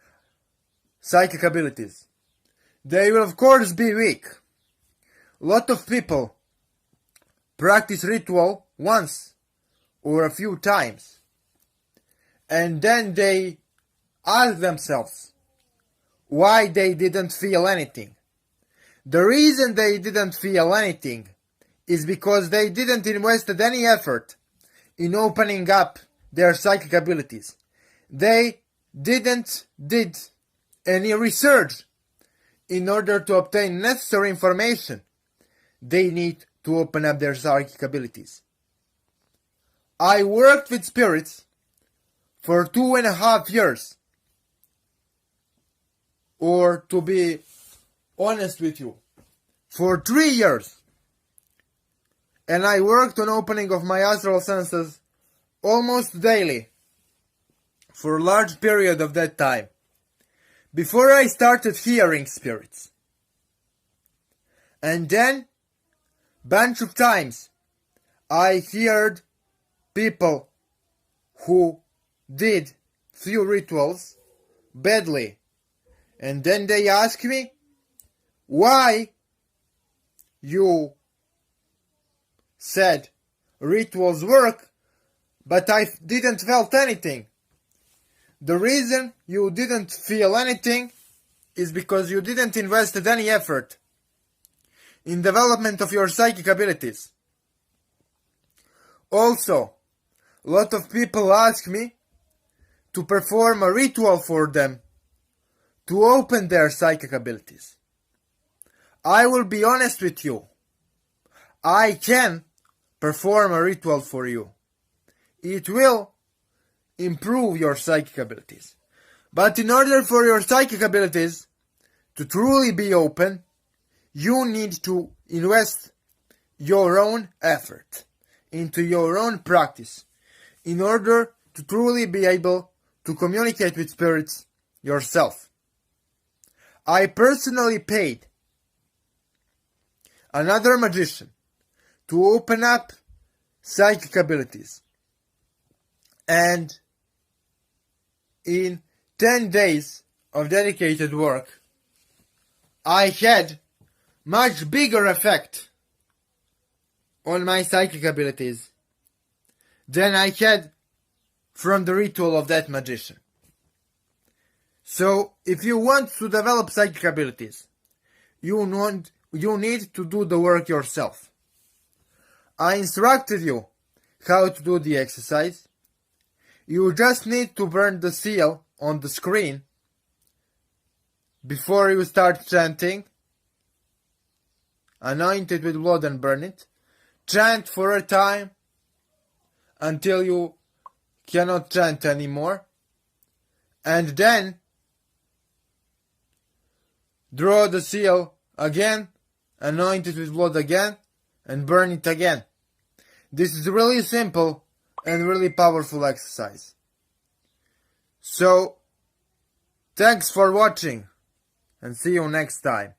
psychic abilities, they will of course be weak. A lot of people practice ritual once or a few times, and then they ask themselves why they didn't feel anything. The reason they didn't feel anything is because they didn't invested any effort in opening up their psychic abilities. They didn't did any research in order to obtain necessary information they need to open up their psychic abilities. I worked with spirits for 2.5 years. Or to be honest with you, for 3 years. And I worked on opening of my astral senses almost daily for a large period of that time, before I started hearing spirits. And then, bunch of times, I heard people who did few rituals badly, and then they ask me, why you said rituals work, but I didn't felt anything. The reason you didn't feel anything is because you didn't invest any effort in development of your psychic abilities. Also, a lot of people ask me to perform a ritual for them to open their psychic abilities. I will be honest with you. I can perform a ritual for you. It will improve your psychic abilities. But in order for your psychic abilities to truly be open, you need to invest your own effort into your own practice in order to truly be able to communicate with spirits yourself. I personally paid another magician to open up psychic abilities, and in 10 days of dedicated work, I had much bigger effect on my psychic abilities than I had from the ritual of that magician. So, if you want to develop psychic abilities, you need to do the work yourself. I instructed you how to do the exercise. You just need to burn the seal on the screen before you start chanting. Anoint it with blood and burn it. Chant for a time until you cannot chant anymore. And then draw the seal again, anoint it with blood again, and burn it again. This is really simple and really powerful exercise. So, thanks for watching, and see you next time.